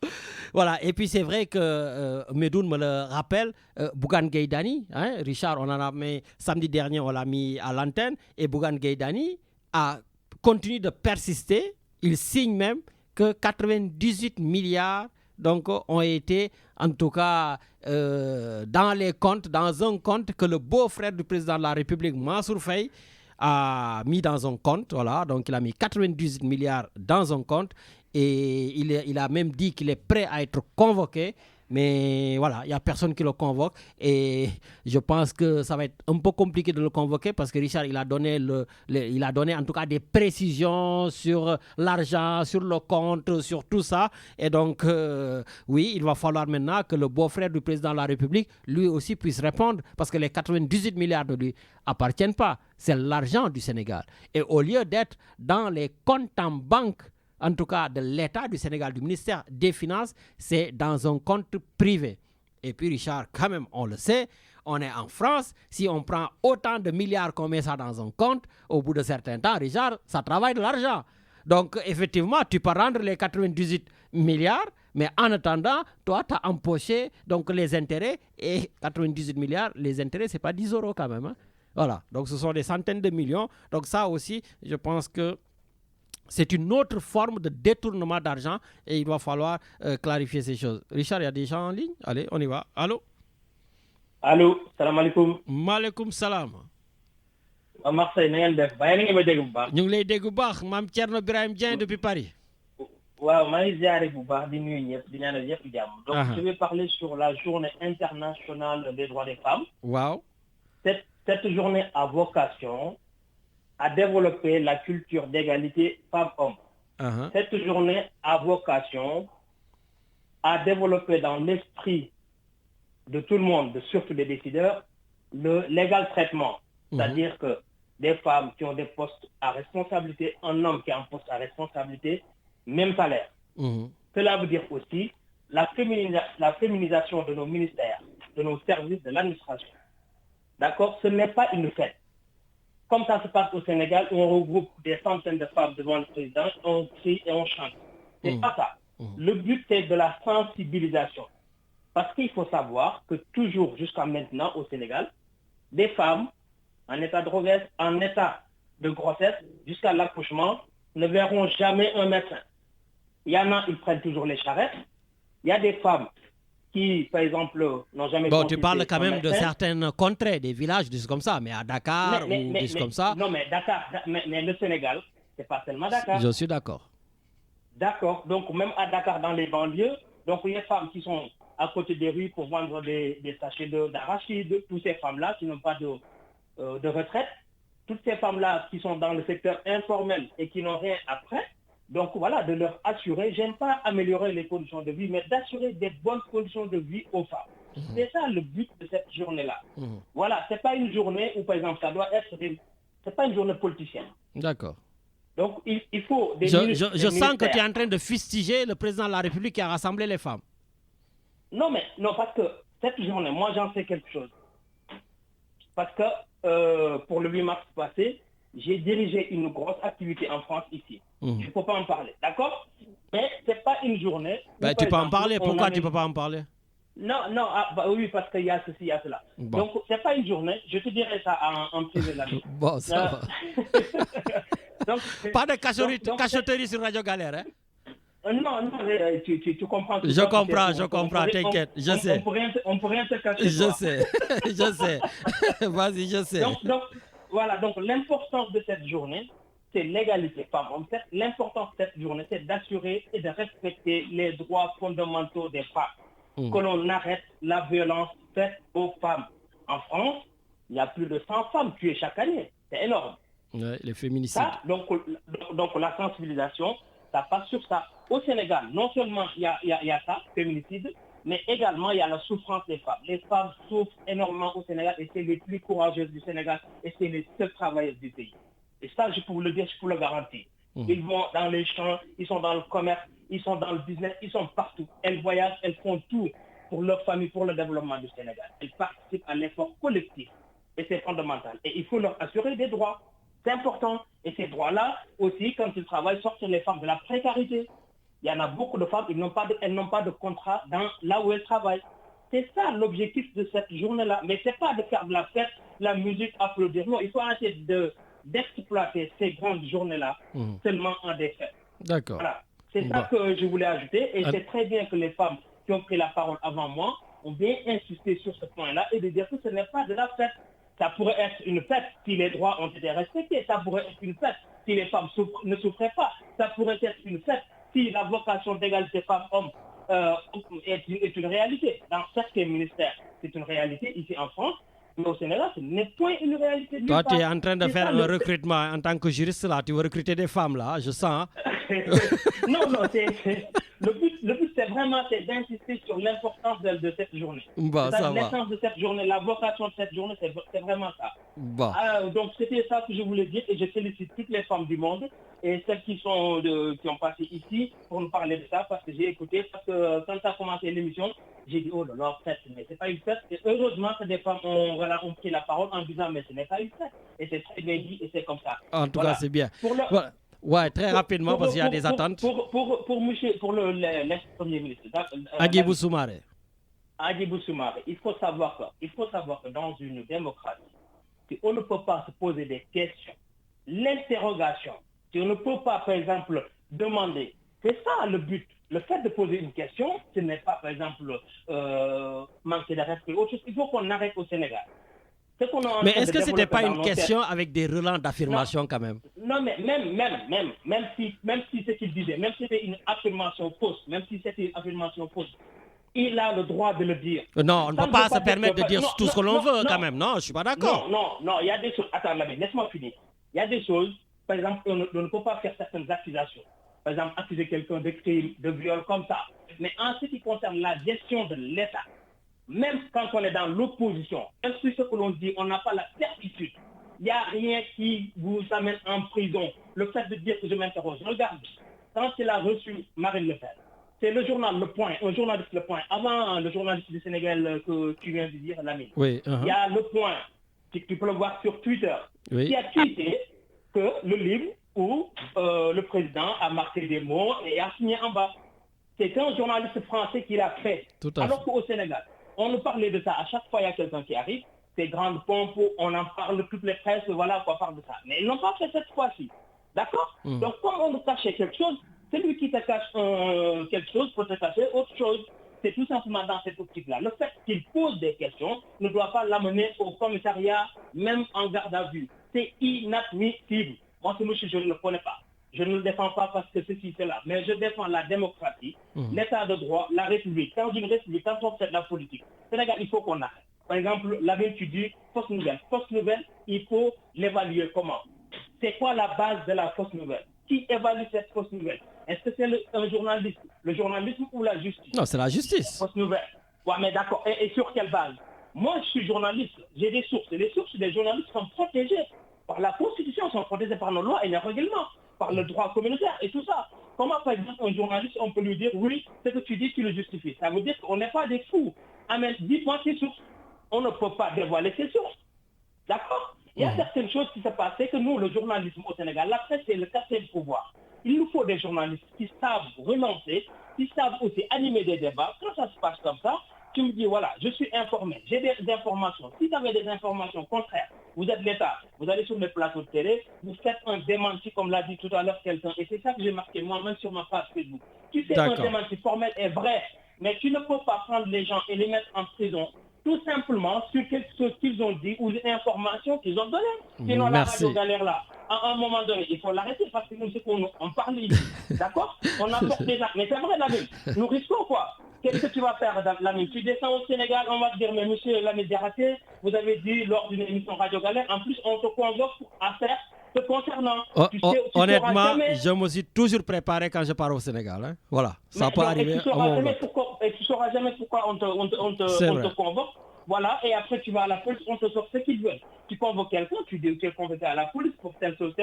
Voilà, et puis c'est vrai que Medoun me le rappelle, Bougane Gueye Dany, hein, Richard, on en a mis samedi dernier, on l'a mis à l'antenne, et Bougane Gueye Dany a continué de persister. Il signe même que 98 milliards donc, ont été, en tout cas, dans les comptes, dans un compte que le beau-frère du président de la République, Mansour Faye, a mis dans un compte. Voilà, donc il a mis 98 milliards dans un compte et il a même dit qu'il est prêt à être convoqué. Mais voilà, il n'y a personne qui le convoque et je pense que ça va être un peu compliqué de le convoquer parce que Richard, il a donné en tout cas des précisions sur l'argent, sur le compte, sur tout ça. Et donc, oui, il va falloir maintenant que le beau-frère du président de la République, lui aussi, puisse répondre parce que les 98 milliards ne lui appartiennent pas. C'est l'argent du Sénégal. Et au lieu d'être dans les comptes en banque, en tout cas de l'État du Sénégal, du ministère des Finances, c'est dans un compte privé. Et puis Richard, quand même, on le sait, on est en France, si on prend autant de milliards qu'on met ça dans un compte, au bout de certains temps, Richard, ça travaille de l'argent. Donc effectivement, tu peux rendre les 98 milliards, mais en attendant, toi, tu as empoché donc, les intérêts, et 98 milliards, les intérêts, ce n'est pas 10 euros quand même. Hein. Voilà, donc ce sont des centaines de millions. Donc ça aussi, je pense que c'est une autre forme de détournement d'argent et il va falloir clarifier ces choses. Richard, il y a des gens en ligne? Allez, on y va. Allô? Allô, salam alaikum. Maaleykum salam. À Marseille, na ngeen def bàyyi na ngeen ma dégg bu baax. ñu ngi lay dégg bu baax Mame Thierno Birahim Dieng depuis Paris. waaw maa ngi ziare bu baax di nuyu ñëpp di ñaanal ñëpp jàmm. Donc je vais parler sur la journée internationale des droits des femmes. Waaw. Cette journée a vocation à développer la culture d'égalité femmes-hommes. Cette journée a vocation à développer dans l'esprit de tout le monde, surtout des décideurs, l'égal traitement. C'est-à-dire que des femmes qui ont des postes à responsabilité, un homme qui a un poste à responsabilité, même salaire. Cela veut dire aussi la féminisation de nos ministères, de nos services, de l'administration. D'accord? Ce n'est pas une fête. Comme ça se passe au Sénégal, où on regroupe des centaines de femmes devant le président, on crie et on chante. C'est pas ça. Le but, c'est de la sensibilisation. Parce qu'il faut savoir que toujours, jusqu'à maintenant, au Sénégal, des femmes en état de grossesse, jusqu'à l'accouchement, ne verront jamais un médecin. Il y en a, ils prennent toujours les charrettes. Il y a des femmes qui, par exemple, n'ont jamais... Bon, tu parles quand même de certaines contrées, des villages, des choses comme ça, mais à Dakar ou des choses comme ça... Non, mais Dakar, mais le Sénégal, c'est pas seulement Dakar. Je suis d'accord. D'accord. Donc, même à Dakar, dans les banlieues, donc il y a des femmes qui sont à côté des rues pour vendre des sachets d'arachide, toutes ces femmes-là qui n'ont pas de retraite, toutes ces femmes-là qui sont dans le secteur informel et qui n'ont rien après, Donc voilà, de leur assurer, j'aime pas améliorer les conditions de vie, mais d'assurer des bonnes conditions de vie aux femmes. C'est ça le but de cette journée-là. Voilà, c'est pas une journée où, par exemple, ça doit être... C'est pas une journée politicienne. D'accord. Donc, il faut... Je sens que tu es en train de fustiger le président de la République qui a rassemblé les femmes. Non, parce que cette journée, moi, j'en sais quelque chose. Parce que pour le 8 mars passé, j'ai dirigé une grosse activité en France ici. Je ne peux pas en parler, d'accord? Mais ce n'est pas une journée... tu peux en parler. Pourquoi tu ne peux pas en parler? Non, oui, parce qu'il y a ceci, il y a cela. Bon. Donc, ce n'est pas une journée. Je te dirai ça en privé là. Bon, ça va. Donc, pas de cachotterie sur Radio Galère, hein? Non, tu comprends. Je comprends, t'inquiète, je sais. On peut rien te cacher. Je sais. Vas-y, je sais. Donc, voilà, donc l'importance de cette journée, c'est l'égalité femmes-hommes. L'importance de cette journée, c'est d'assurer et de respecter les droits fondamentaux des femmes. Que l'on arrête la violence faite aux femmes. En France, il y a plus de 100 femmes tuées chaque année. C'est énorme. Ouais, les féminicides. Ça, donc la sensibilisation, ça passe sur ça. Au Sénégal, non seulement il y a ça, féminicide, mais également il y a la souffrance des femmes. Les femmes souffrent énormément au Sénégal et c'est les plus courageuses du Sénégal et c'est les seules travailleuses du pays. Et ça, je peux vous le dire, je peux le garantir. Ils vont dans les champs, ils sont dans le commerce, ils sont dans le business, ils sont partout. Elles voyagent, elles font tout pour leur famille, pour le développement du Sénégal. Elles participent à l'effort collectif et c'est fondamental. Et il faut leur assurer des droits. C'est important. Et ces droits-là, aussi, quand ils travaillent, sortent les femmes de la précarité. Il y en a beaucoup de femmes, elles n'ont pas de contrat là où elles travaillent. C'est ça l'objectif de cette journée-là. Mais ce n'est pas de faire de la fête, la musique, applaudir. Non, il faut arrêter d'exploiter ces grandes journées-là seulement en des fêtes. D'accord. Voilà. C'est ça que je voulais ajouter. Et c'est très bien que les femmes qui ont pris la parole avant moi ont bien insisté sur ce point-là et de dire que ce n'est pas de la fête. Ça pourrait être une fête si les droits ont été respectés. Ça pourrait être une fête si les femmes ne souffraient pas. Ça pourrait être une fête si la vocation d'égalité femmes-hommes est une réalité. Dans certains ministères, c'est une réalité ici en France. Mais au Sénégal, ce n'est point une réalité. Toi, tu es en train de faire un recrutement en tant que juriste, là. Tu veux recruter des femmes, là, je sens. Non, le but, c'est vraiment d'insister sur l'importance de cette journée. L'essence de cette journée, la vocation de cette journée, c'est vraiment ça. Donc, c'était ça que je voulais dire et je félicite toutes les femmes du monde et celles qui ont passé ici pour nous parler de ça parce que j'ai écouté, parce que quand ça a commencé l'émission, j'ai dit, oh là là, fête, mais c'est pas une fête. Et heureusement que des femmes ont pris la parole en disant, mais ce n'est pas une fête. Et c'est très bien dit et c'est comme ça. En tout cas, c'est bien. Ouais, très rapidement parce qu'il y a des attentes. Pour l'ex-premier ministre. Hadjibou Soumaré. Hadjibou Soumaré, il faut savoir que dans une démocratie, on ne peut pas se poser des questions. L'interrogation, on ne peut pas, par exemple, demander. C'est ça le but. Le fait de poser une question, ce n'est pas, par exemple, manquer de respect. Autre chose, il faut qu'on arrête au Sénégal. Mais est-ce que ce n'était pas une question avec des relents d'affirmation quand même? Non, mais même si ce qu'il disait, même si c'était une affirmation fausse, il a le droit de le dire. Non, on ne peut pas se permettre de dire tout ce que l'on veut quand même. Non, je ne suis pas d'accord. Non, il y a des choses. Attends, laisse-moi finir. Il y a des choses, par exemple, on ne peut pas faire certaines accusations. Par exemple, accuser quelqu'un de crime, de viol, comme ça. Mais en ce qui concerne la gestion de l'État, même quand on est dans l'opposition, même si ce que l'on dit, on n'a pas la certitude, il n'y a rien qui vous amène en prison. Le fait de dire que je m'interroge. Regarde, quand il a reçu Marine Le Pen, c'est le journal Le Point, un journaliste Le Point, avant le journaliste du Sénégal que tu viens de dire, Lamine. Oui, Il y a Le Point, tu peux le voir sur Twitter, qui a tweeté que le livre où le président a marqué des mots et a signé en bas. C'est un journaliste français qui l'a fait. Alors qu'au Sénégal, on nous parlait de ça. À chaque fois, il y a quelqu'un qui arrive, ces grandes pompes, on en parle, toutes les presses, voilà, on parle de ça. Mais ils n'ont pas fait cette fois-ci. D'accord? Donc, comme on nous cachait quelque chose, celui qui te cache quelque chose peut te cacher autre chose. C'est tout simplement dans cette optique-là. Le fait qu'il pose des questions ne doit pas l'amener au commissariat, même en garde à vue. C'est inadmissible. Moi, ce monsieur, je ne le connais pas. Je ne le défends pas parce que ceci, cela. Mais je défends la démocratie, l'état de droit, la République. Dans une République, quand on fait de la politique, Sénégal, il faut qu'on arrête. Par exemple, Lamine, tu dis fausse nouvelle. Fausse nouvelle, il faut l'évaluer comment? C'est quoi la base de la fausse nouvelle? qui évalue cette fausse nouvelle? Est-ce que c'est un journaliste, le journalisme ou la justice? Non, c'est la justice. Fausse nouvelle. Ouais, mais d'accord. Et sur quelle base? Moi, je suis journaliste. J'ai des sources. Et les sources des journalistes sont protégées par la Constitution, sont protégées par nos lois et les règlements, par le droit communautaire et tout ça. Comment, par exemple, un journaliste, on peut lui dire, oui, ce que tu dis, tu le justifies. Ça veut dire qu'on n'est pas des fous. Ah, mais dis-moi tes sources. On ne peut pas dévoiler ses sources. D'accord? Il y a certaines choses qui se passent. C'est que nous, le journalisme au Sénégal, la presse, c'est le quatrième pouvoir. Il nous faut des journalistes qui savent relancer, qui savent aussi animer des débats. Quand ça se passe comme ça, tu me dis, voilà, je suis informé, j'ai des informations. Si vous avez des informations contraires, vous êtes l'État, vous allez sur les plateaux de télé, vous faites un démenti, comme l'a dit tout à l'heure quelqu'un. Et c'est ça que j'ai marqué moi-même sur ma page Facebook. Tu fais un démenti formel est vrai, mais tu ne peux pas prendre les gens et les mettre en prison tout simplement sur quelque chose qu'ils ont dit ou une information qu'ils ont donnée. Sinon, la radio galère là, à un moment donné, il faut l'arrêter parce que nous, c'est qu'on parle ici. D'accord? On apporte des actes. Mais c'est vrai, Lamine. Nous risquons quoi? Qu'est-ce que tu vas faire, Lamine? Tu descends au Sénégal, on va te dire, mais monsieur Lamine Diarraté, vous avez dit lors d'une émission Radio Galère, en plus, on te convoque à faire te concernant. Honnêtement, je me suis toujours préparé quand je pars au Sénégal. Hein. Voilà, ça peut arriver. Et tu ne sauras jamais pourquoi on te convoque. Voilà, et après tu vas à la police, on te sort ce qu'ils veulent. Tu convoques quelqu'un, tu dis que tu es convoqué à la police pour telle chose.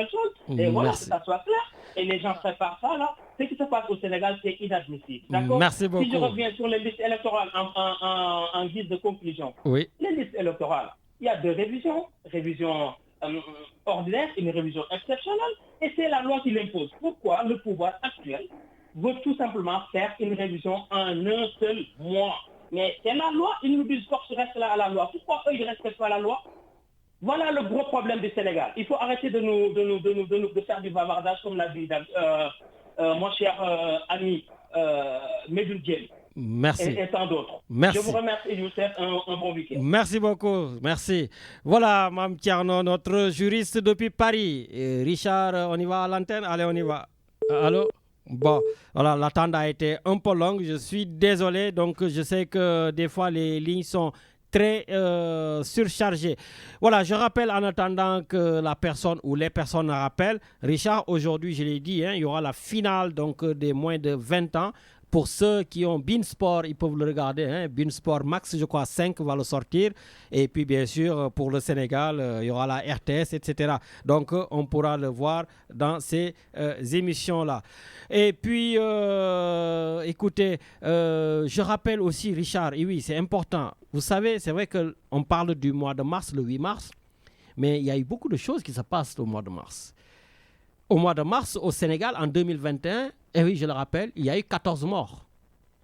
Et voilà, que ça soit clair. Et les gens préparent ça là. Ce qui se passe au Sénégal, c'est inadmissible. D'accord? Merci beaucoup. Si je reviens sur les listes électorales en guise de conclusion. Oui. Les listes électorales, il y a deux révisions. Révision ordinaire et une révision exceptionnelle. Et c'est la loi qui l'impose. Pourquoi le pouvoir actuel veut tout simplement faire une révision en un seul mois? Mais c'est la loi, ils nous disent force reste là à la loi. Pourquoi eux, ils ne respectent pas la loi? Voilà le gros problème du Sénégal. Il faut arrêter de faire du bavardage comme l'a dit mon cher ami Medoune Dièye. Merci. Et tant d'autres. Merci. Je vous remercie, Youssef. Un bon week-end. Merci beaucoup. Merci. Voilà, Mme Tierno, notre juriste depuis Paris. Et Richard, on y va à l'antenne? Allez, on y va. Allô? Bon, voilà, l'attente a été un peu longue. Je suis désolé. Donc, je sais que des fois, les lignes sont très surchargées. Voilà, je rappelle en attendant que la personne ou les personnes rappellent. Richard, aujourd'hui, je l'ai dit, hein, il y aura la finale donc, des moins de 20 ans. Pour ceux qui ont Beansport, ils peuvent le regarder. Hein. Beansport Max, je crois, 5 va le sortir. Et puis, bien sûr, pour le Sénégal, il y aura la RTS, etc. Donc, on pourra le voir dans ces émissions-là. Et puis, écoutez, je rappelle aussi, Richard, et oui, c'est important. Vous savez, c'est vrai qu'on parle du mois de mars, le 8 mars, mais il y a eu beaucoup de choses qui se passent au mois de mars. Au mois de mars, au Sénégal, en 2021, et oui, je le rappelle, il y a eu 14 morts.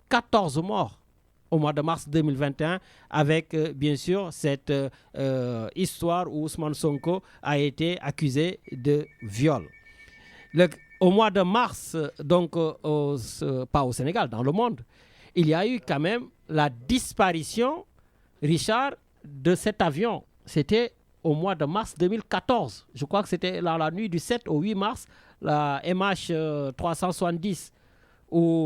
14 morts au mois de mars 2021 avec, bien sûr, cette histoire où Ousmane Sonko a été accusé de viol. Au mois de mars, donc, pas au Sénégal, dans le monde, il y a eu quand même la disparition, Richard, de cet avion. C'était au mois de mars 2014. Je crois que c'était la nuit du 7 au 8 mars, la MH370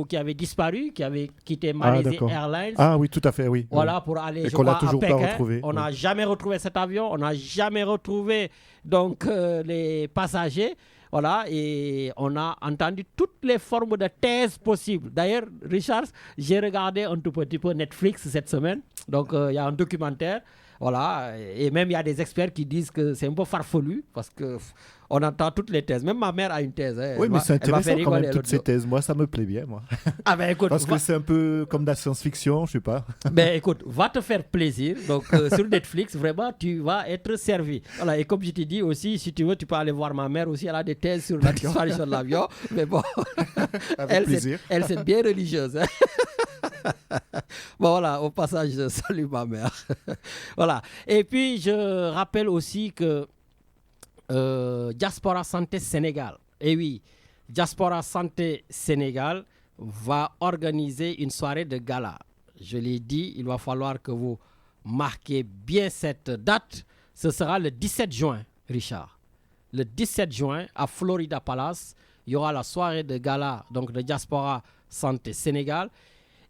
qui avait disparu, qui avait quitté Malaysia Airlines. Ah oui, tout à fait, oui. Voilà, oui. pour aller, et je qu'on crois, n'a toujours à Pékin. pas retrouvé. On n'a jamais retrouvé cet avion, on n'a jamais retrouvé donc, les passagers. Voilà, et on a entendu toutes les formes de thèses possibles. D'ailleurs, Richard, j'ai regardé un tout petit peu Netflix cette semaine. Donc, il y a un documentaire. Voilà, et même il y a des experts qui disent que c'est un peu farfelu parce qu'on entend toutes les thèses. Même ma mère a une thèse. Hein. Oui, mais c'est intéressant quand même, toutes ces thèses. Moi, ça me plaît bien, moi. Ah ben écoute, parce que c'est un peu comme de la science-fiction, je sais pas. Ben écoute, va te faire plaisir. Donc, sur Netflix, vraiment, tu vas être servi. Voilà, et comme je t'ai dit aussi, si tu veux, tu peux aller voir ma mère aussi. Elle a des thèses sur la disparition de l'avion. Mais bon, elle, c'est bien religieuse. Hein. Bon voilà, au passage, je salue ma mère. Voilà. Et puis, je rappelle aussi que Diaspora Santé Sénégal, et oui, Diaspora Santé Sénégal va organiser une soirée de gala. Je l'ai dit, il va falloir que vous marquez bien cette date. Ce sera le 17 juin, Richard. Le 17 juin, à Florida Palace, il y aura la soirée de gala donc, de Diaspora Santé Sénégal.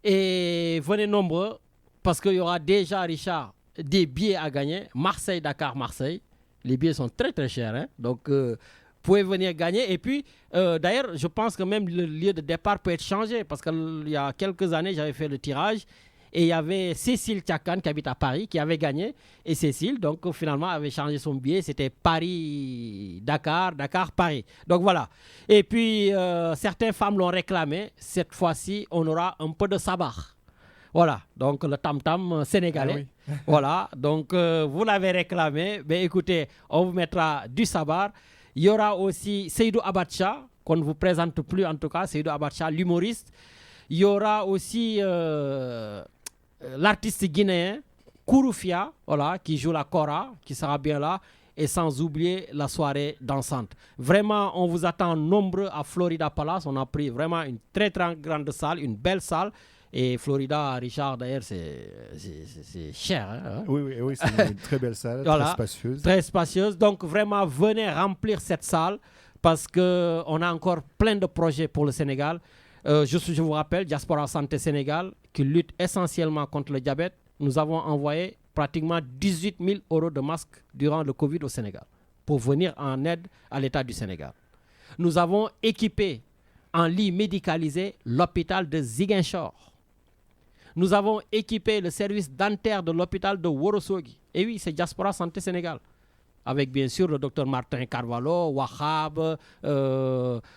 Et venez nombreux, parce qu'il y aura déjà, Richard, des billets à gagner. Marseille, Dakar, Marseille. Les billets sont très très chers. Hein? Donc, pouvez venir gagner. Et puis, d'ailleurs, je pense que même le lieu de départ peut être changé parce qu'il y a quelques années, j'avais fait le tirage et il y avait Cécile Tchakan qui habite à Paris qui avait gagné. Et Cécile, donc, finalement, avait changé son billet. C'était Paris-Dakar, Dakar-Paris. Donc, voilà. Et puis, certaines femmes l'ont réclamé. Cette fois-ci, on aura un peu de sabar. Voilà, donc le tam-tam sénégalais. Ah oui. Voilà, donc vous l'avez réclamé. Mais écoutez, on vous mettra du sabar. Il y aura aussi Seydou Abacha, qu'on ne vous présente plus en tout cas, Seydou Abacha, l'humoriste. Il y aura aussi l'artiste guinéen, Kouroufia, voilà, qui joue la kora, qui sera bien là. Et sans oublier la soirée dansante. Vraiment, on vous attend nombreux à Florida Palace. On a pris vraiment une très, très grande salle, une belle salle. Et Florida, Richard, d'ailleurs, c'est cher. Hein? Oui, c'est une très belle salle, voilà, très spacieuse. Très spacieuse. Donc, vraiment, venez remplir cette salle parce qu'on a encore plein de projets pour le Sénégal. Je vous rappelle, Diaspora Santé Sénégal, qui lutte essentiellement contre le diabète. Nous avons envoyé pratiquement 18 000 € de masques durant le Covid au Sénégal pour venir en aide à l'État du Sénégal. Nous avons équipé en lit médicalisé l'hôpital de Ziguinchor. Nous avons équipé le service dentaire de l'hôpital de Ourossogui. Et oui, c'est Diaspora Santé Sénégal. Avec bien sûr le docteur Martin Carvalho, Wahab,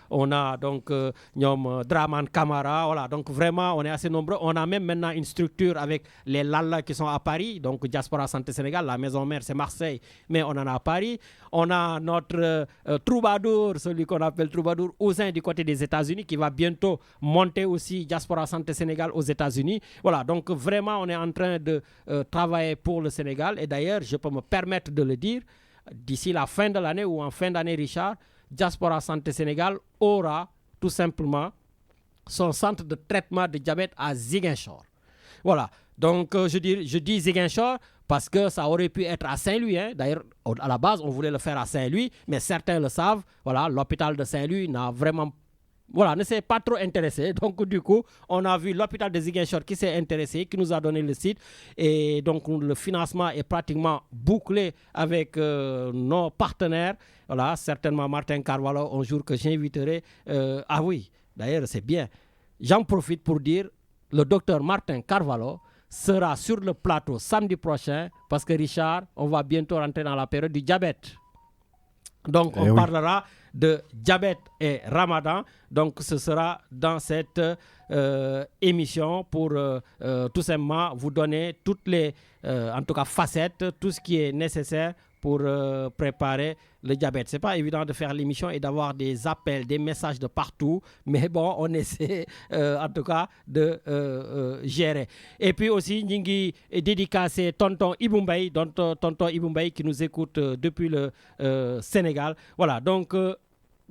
on a donc Draman Kamara, voilà, donc vraiment on est assez nombreux. On a même maintenant une structure avec les Lalla qui sont à Paris, donc Diaspora Santé Sénégal, la maison mère c'est Marseille, mais on en a à Paris. On a notre troubadour, celui qu'on appelle troubadour Ousin du côté des États-Unis qui va bientôt monter aussi Diaspora Santé Sénégal aux États-Unis. Voilà, donc vraiment on est en train de travailler pour le Sénégal et d'ailleurs je peux me permettre de le dire, d'ici la fin de l'année ou en fin d'année, Richard, Diaspora Santé Sénégal aura tout simplement son centre de traitement de diabète à Ziguinchor. Voilà, donc je dis Ziguinchor parce que ça aurait pu être à Saint-Louis. Hein. D'ailleurs, à la base, on voulait le faire à Saint-Louis, mais certains le savent. Voilà, l'hôpital de Saint-Louis ne s'est pas trop intéressé. Donc, du coup, on a vu l'hôpital de Ziguinchor qui s'est intéressé, qui nous a donné le site. Et donc, le financement est pratiquement bouclé avec nos partenaires. Voilà, certainement Martin Carvalho, un jour que j'inviterai. Ah oui, d'ailleurs, c'est bien. J'en profite pour dire, le docteur Martin Carvalho sera sur le plateau samedi prochain parce que, Richard, on va bientôt rentrer dans la période du diabète. Donc, on parlera de diabète et Ramadan. Donc, ce sera dans cette émission pour tout simplement vous donner toutes les, en tout cas, facettes, tout ce qui est nécessaire pour préparer le diabète. Ce n'est pas évident de faire l'émission et d'avoir des appels, des messages de partout, mais bon, on essaie en tout cas de gérer. Et puis aussi, Nyingi est dédicacé Tonton Iboumbay, Tonton Iboumbay qui nous écoute depuis le Sénégal. Voilà, donc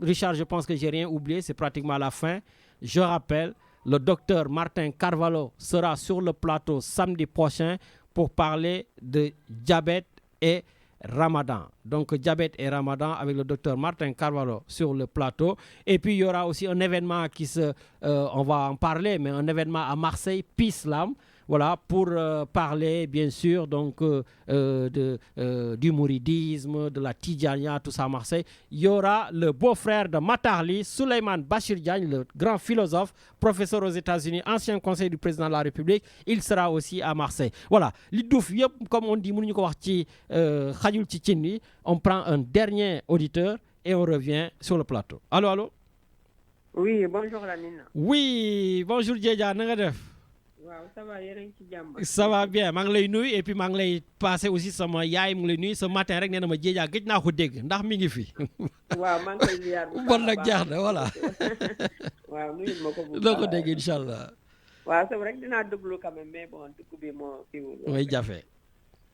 Richard, je pense que j'ai rien oublié, c'est pratiquement la fin. Je rappelle, le docteur Martin Carvalho sera sur le plateau samedi prochain pour parler de diabète et Ramadan. Donc diabète et Ramadan avec le docteur Martin Carvalho sur le plateau. Et puis il y aura aussi un événement on va en parler, mais un événement à Marseille, Peace Lam. Voilà, pour parler bien sûr donc du mouridisme, de la Tidjania, tout ça à Marseille. Il y aura le beau-frère de Matarli, Souleymane Bachir Diagne, le grand philosophe, professeur aux États-Unis, ancien conseiller du président de la République. Il sera aussi à Marseille. Voilà, comme on dit, on prend un dernier auditeur et on revient sur le plateau. Allô? Oui, bonjour Lamine. Oui, bonjour Djedja, waaw ça va yéen a ngi ci jàmm. Ça va bien maa ngi lay nuyu et puis maa ngi lay passé aussi sama yaay mu ngi lay nuyu ce matin rek nee na ma Djedja gëj naa ko dégg ndax mi ngi fi. waaw maa ngi koy ziar bu bon nag jeex na voilà. waaw nuyu ma ko bu baax doo ko dégg incha allah. waaw c'est vrai que dinaa déglu quand même mais bon dugg bi moo fiwul. mooy jafe.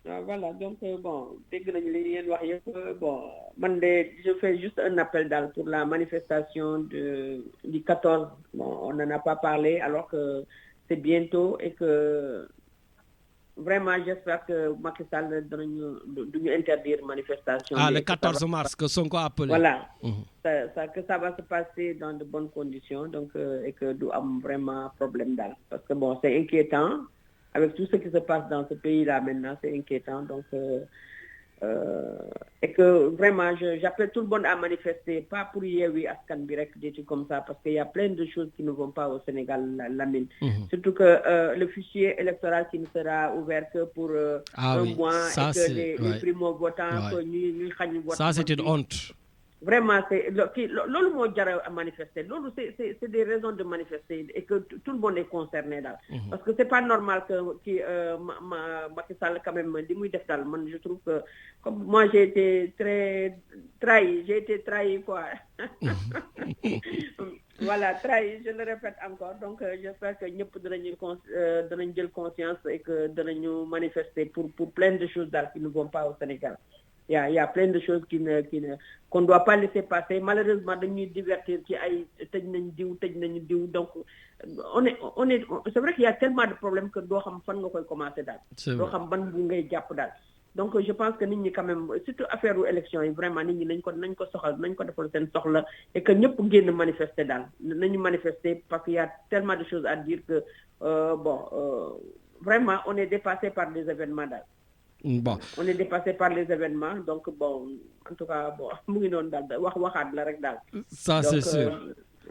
waaw voilà donc bon dégg nañu li ngeen wax yëpp bon man de je fais juste un appel daal pour la manifestation du 14. Bon on n'en a pas parlé alors que c'est bientôt et que vraiment j'espère que Macky Sall duñu interdire manifestation. Le 14 mars que Sonko a appelé. Voilà. Que ça va se passer dans de bonnes conditions donc et que du am vraiment problème daal parce que bon c'est inquiétant avec tout ce qui se passe dans ce pays là maintenant c'est inquiétant donc Et que vraiment, j'appelle tout le monde à manifester, pas pour Yewwi Askan Wi rek, des trucs comme ça, parce qu'il y a plein de choses qui ne vont pas au Sénégal, Lamine. Surtout que le fichier électoral qui ne sera ouvert que pour un mois, ça, et que les primo-votants, ça c'est une honte. Vraiment, c'est lolu mo jara manifester. Lolu c'est des raisons de manifester et que tout le monde est concerné là. Parce que c'est pas normal que Macky Sall quand même li muy def dal man je trouve que comme moi j'ai été très trahi quoi. Voilà, trahi, je le répète encore. Donc j'espère que ñepp danañ jël conscience et que danañu manifester pour plein de choses là qui ne vont pas au Sénégal. Il y a plein de choses qu'on ne doit pas laisser passer. Malheureusement, dañuy divertir ci ay tej nañ diw donc c'est vrai qu'il y a tellement de problèmes que doo xam fan nga koy commencer daal. Doo xam ban bu ngay jàpp daal. Donc je pense que nit ñi quand même surtout affaire u élection yi vraiment nit ñi nañ ko soxal nañ ko defal seen soxla et que ñëpp génn manifester daal nañu manifester parce qu'il y a tellement de choses à dire que vraiment on est dépassé par les événements daal. Bon. On est dépassé par les événements, donc bon, en tout cas, mu ngi noonu daal waxaat la rek daal. Ça c'est sûr.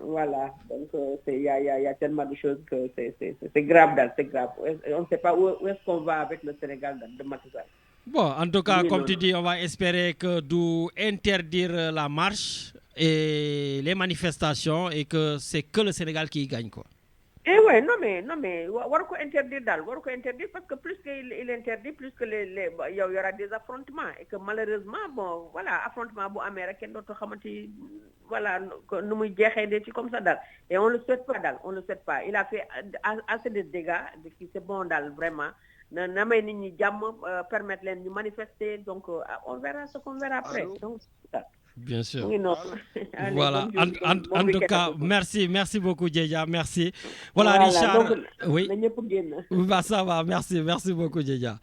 Voilà, donc il y a tellement de choses que c'est grave daal, c'est grave. On ne sait pas où est-ce qu'on va avec le Sénégal de Macky Sall. Bon, en tout cas, comme tu dis, on va espérer que d'où interdire la marche et les manifestations et que c'est que le Sénégal qui gagne quoi. Eh ouais, non mais waru ko interdire parce que plus qu'il interdit, plus que il y aura des affrontements et que malheureusement bon voilà affrontement bu amé rek ken doto xamanteni voilà nu muy jexé des ci comme ça dal et on le souhaite pas, il a fait assez de dégâts qui c'est bon dal vraiment na may nit ñi jamm permettre leen ñu manifester donc on verra ce qu'on verra après. Donc bien sûr. Oui, non. Allez, voilà. En tout cas, merci beaucoup, Djeja. Merci. Voilà, Richard. Donc, oui. Bah, ça va. Merci beaucoup, Djeja.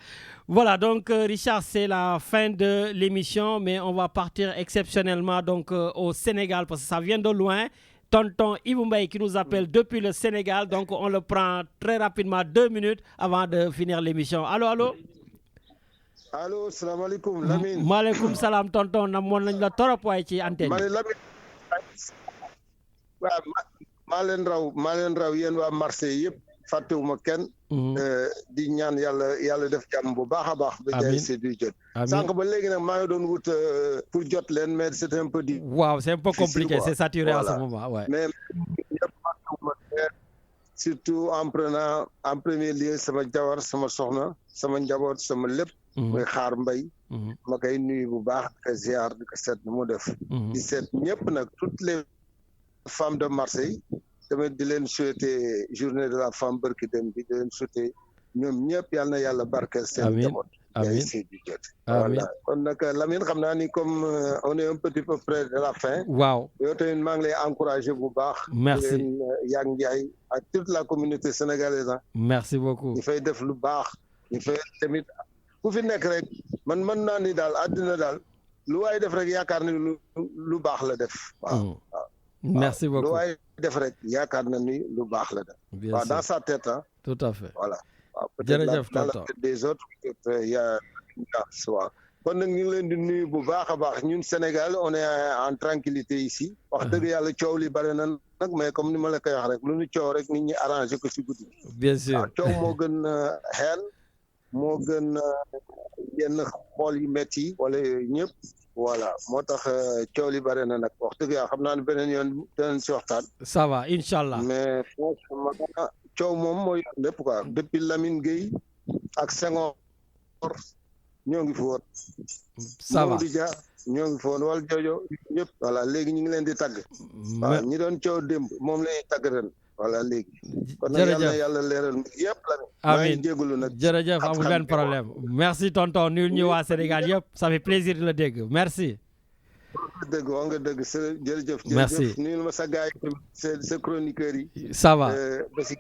Voilà, donc Richard, c'est la fin de l'émission, mais on va partir exceptionnellement donc au Sénégal parce que ça vient de loin. Tonton Ibou Mbaye qui nous appelle depuis le Sénégal, donc on le prend très rapidement 2 minutes avant de finir l'émission. Allô. Allo, salam alaikum, Lamine. Maaleykum salam tonton namoon nañ la torop waay ci antenne. Lamine. Maa leen raw yéen waa Marseille yëpp fàttewuma kenn. di ñaan yàlla def jàmm bu baax a baax. ba jaay si du jot. sànq ba léegi nag maa ngi doon wut pour jot leen mais c'est un peu difficile. Waaw, c'est un peu compliqué, c'est saturé à ce moment, ouais. Mais ñëpp fàttewuma kenn. Surtout en prenant en premier lieu sama jawar sama soxna sama njaboot sama lépp. muy xaar mbay ma koy nuyu bu baax di ko ziar di ko seet nu mu def di seet ñëpp nag toutes les femmes de Marseille tamit di leen souhaiter journée de la femme barki dem bi di leen souhaiter ñoom ñëpp yal na yàlla barkeel seen njaboot amiin si di jot voilà kon nag Lamine xam naa ni comme on est un petit peu près de la fin waaw yow tamit maa ngi lay encourager bu baax merci leen Yak Ndiaye ak toute la communauté sénégalaise merci beaucoup ñu fay def lu baax ñu fay tamit ku fi nekk rek man mën naa ni daal àddina daal lu waay def rek yaakaar ni lu baax la def waaw merci beaucoup lu waay def rek yaakaar na ni lu baax la def waaw dans sa tête tout à fait voilà waaw jërëjëf dans la tête des autres il y a waaw kon nag ñu ngi leen di nuyu bu baax a baax ñun Sénégal on est en tranquillité ici wax dëgg yàlla coow li bari na nag mais comme ni ma la koy wax rek lu ñu coow rek nit ñi arrangé ko si guddi bien sûr coow moo gën xeel moo gën yenn xool yu métti yi wala yooyu ñëpp voilà moo tax coow li bare na nag wax dëgg yàlla xam naa ne beneen yoon danañ si waxtaan. ça va incha allah. mais franchement coow moom mooy lépp quoi depuis Lamine Gueye ak Senghor ñoo ngi fi woon. ça va Mamadou Dia ñoo ngi fi woon wala Jojo ñëpp. voilà léegi ñu ngi leen di tagg. waaw ñi doon coow démb moom la ñuy tagg ren. voilà léegi. kon nag yàlla leeral yëpp la. amiin jërëjëf amul benn problème merci tonton nuyul ñu waa Sénégal yëpp ça fait plaisir de la dégg merci. dëgg wax nga dëgg sa jërëjëf. merci nuyul ma sa gars yi sa chroniqueurs yi. ça va. ba si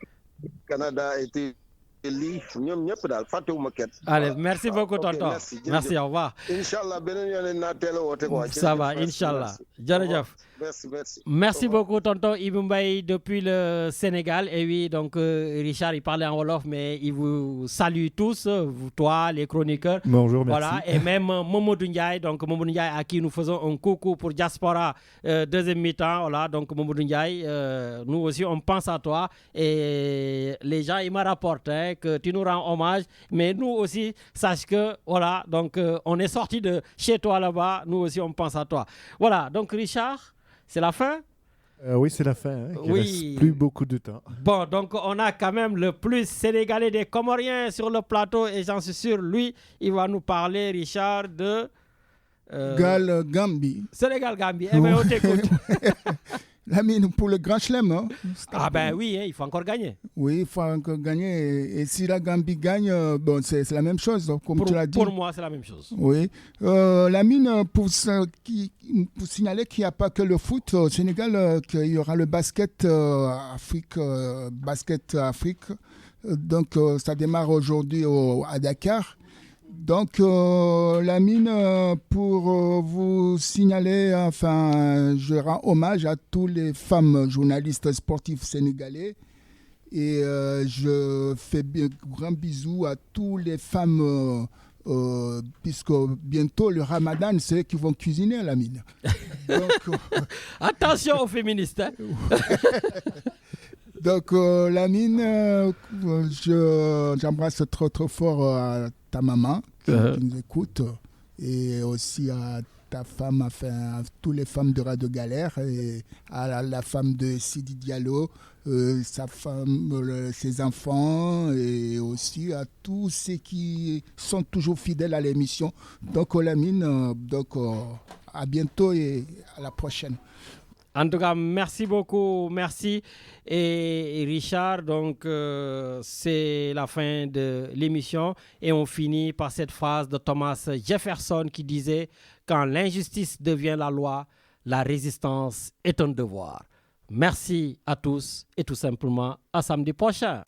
Canada et lii ñoom ñëpp daal fàttewuma kenn. allez merci beaucoup tonton merci au revoir. incha allah beneen yoon naa teel a woote quoi. ça va incha allah jërëjëf. Merci. Merci beaucoup, tonton Ibou Mbaye, depuis le Sénégal. Et oui, donc Richard, il parlait en Wolof, mais il vous salue tous, vous, toi, les chroniqueurs. Bonjour, merci. Voilà, et même Momodou Ndiaye, donc Momodou Ndiaye à qui nous faisons un coucou pour Diaspora, deuxième mi-temps. Voilà, donc Momodou Ndiaye, nous aussi, on pense à toi. Et les gens, ils me rapportent que tu nous rends hommage, mais nous aussi, sache que, voilà, donc on est sorti de chez toi là-bas, nous aussi, on pense à toi. Voilà, donc Richard, c'est la fin? Oui, c'est la fin. Hein. Il ne reste plus beaucoup de temps. Bon, donc on a quand même le plus sénégalais des Comoriens sur le plateau et j'en suis sûr, lui, il va nous parler, Richard, de... Gambie. Sénégal-Gambie. Eh bien, on t'écoute. Lamine, pour le Grand Chelem. Hein, ah ben oui, hein, il faut encore gagner. Oui, il faut encore gagner. Et si la Gambie gagne, bon, c'est la même chose, comme tu l'as dit. Pour moi, c'est la même chose. Oui. Lamine, pour signaler qu'il n'y a pas que le foot au Sénégal, qu'il y aura le basket Afrique. Donc, ça démarre aujourd'hui à Dakar. Donc, Lamine, pour vous signaler, enfin, je rends hommage à toutes les femmes journalistes sportifs sénégalais et je fais grand bisous à toutes les femmes, puisque bientôt le Ramadan, c'est eux qui vont cuisiner, Lamine. Donc, attention aux féministes. Hein. Donc, Lamine, j'embrasse trop fort ta maman qui nous écoute et aussi à ta femme, enfin à toutes les femmes de Radio Galère et à la femme de Sidi Diallo, sa femme, ses enfants et aussi à tous ceux qui sont toujours fidèles à l'émission. Donc Lamine, à bientôt et à la prochaine. En tout cas, merci beaucoup, merci. Et Richard, donc c'est la fin de l'émission et on finit par cette phrase de Thomas Jefferson qui disait « Quand l'injustice devient la loi, la résistance est un devoir ». Merci à tous et tout simplement à samedi prochain.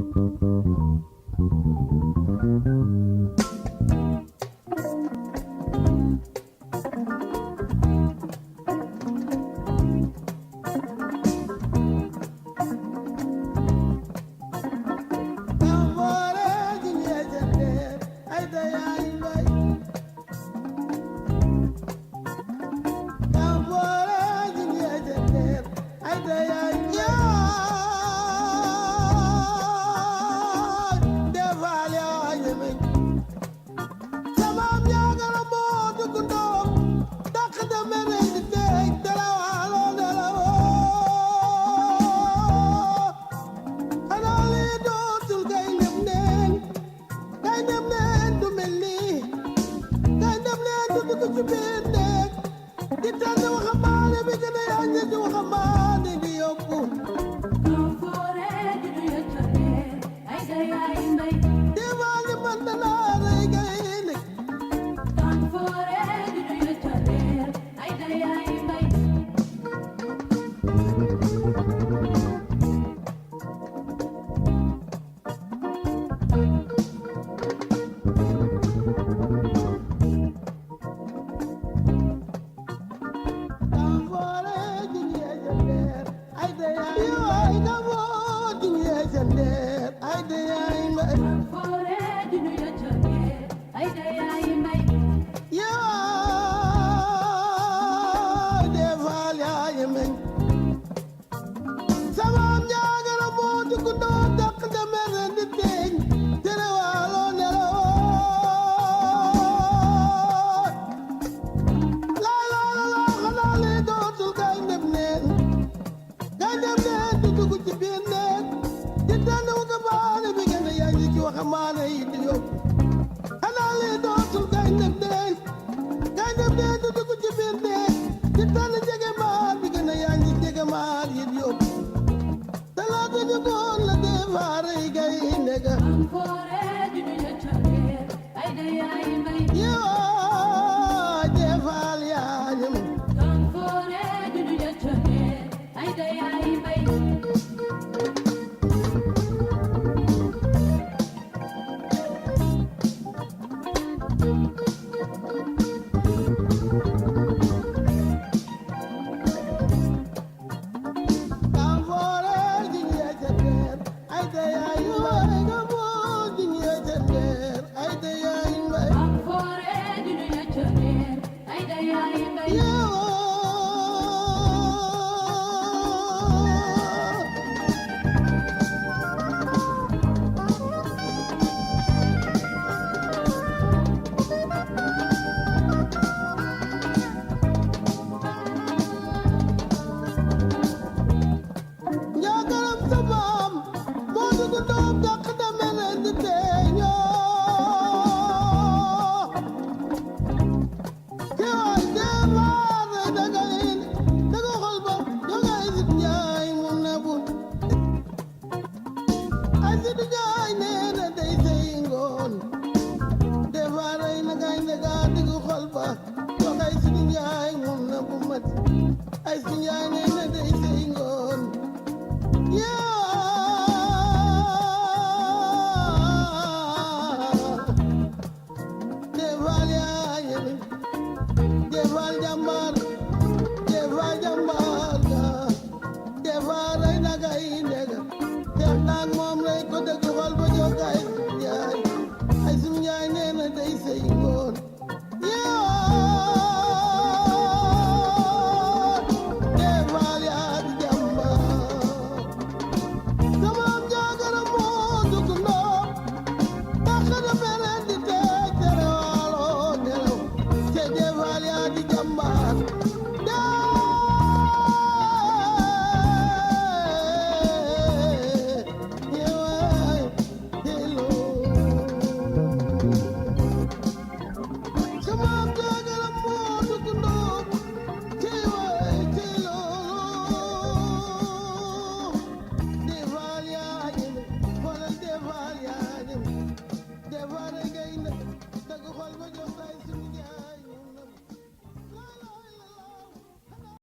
say say ngoon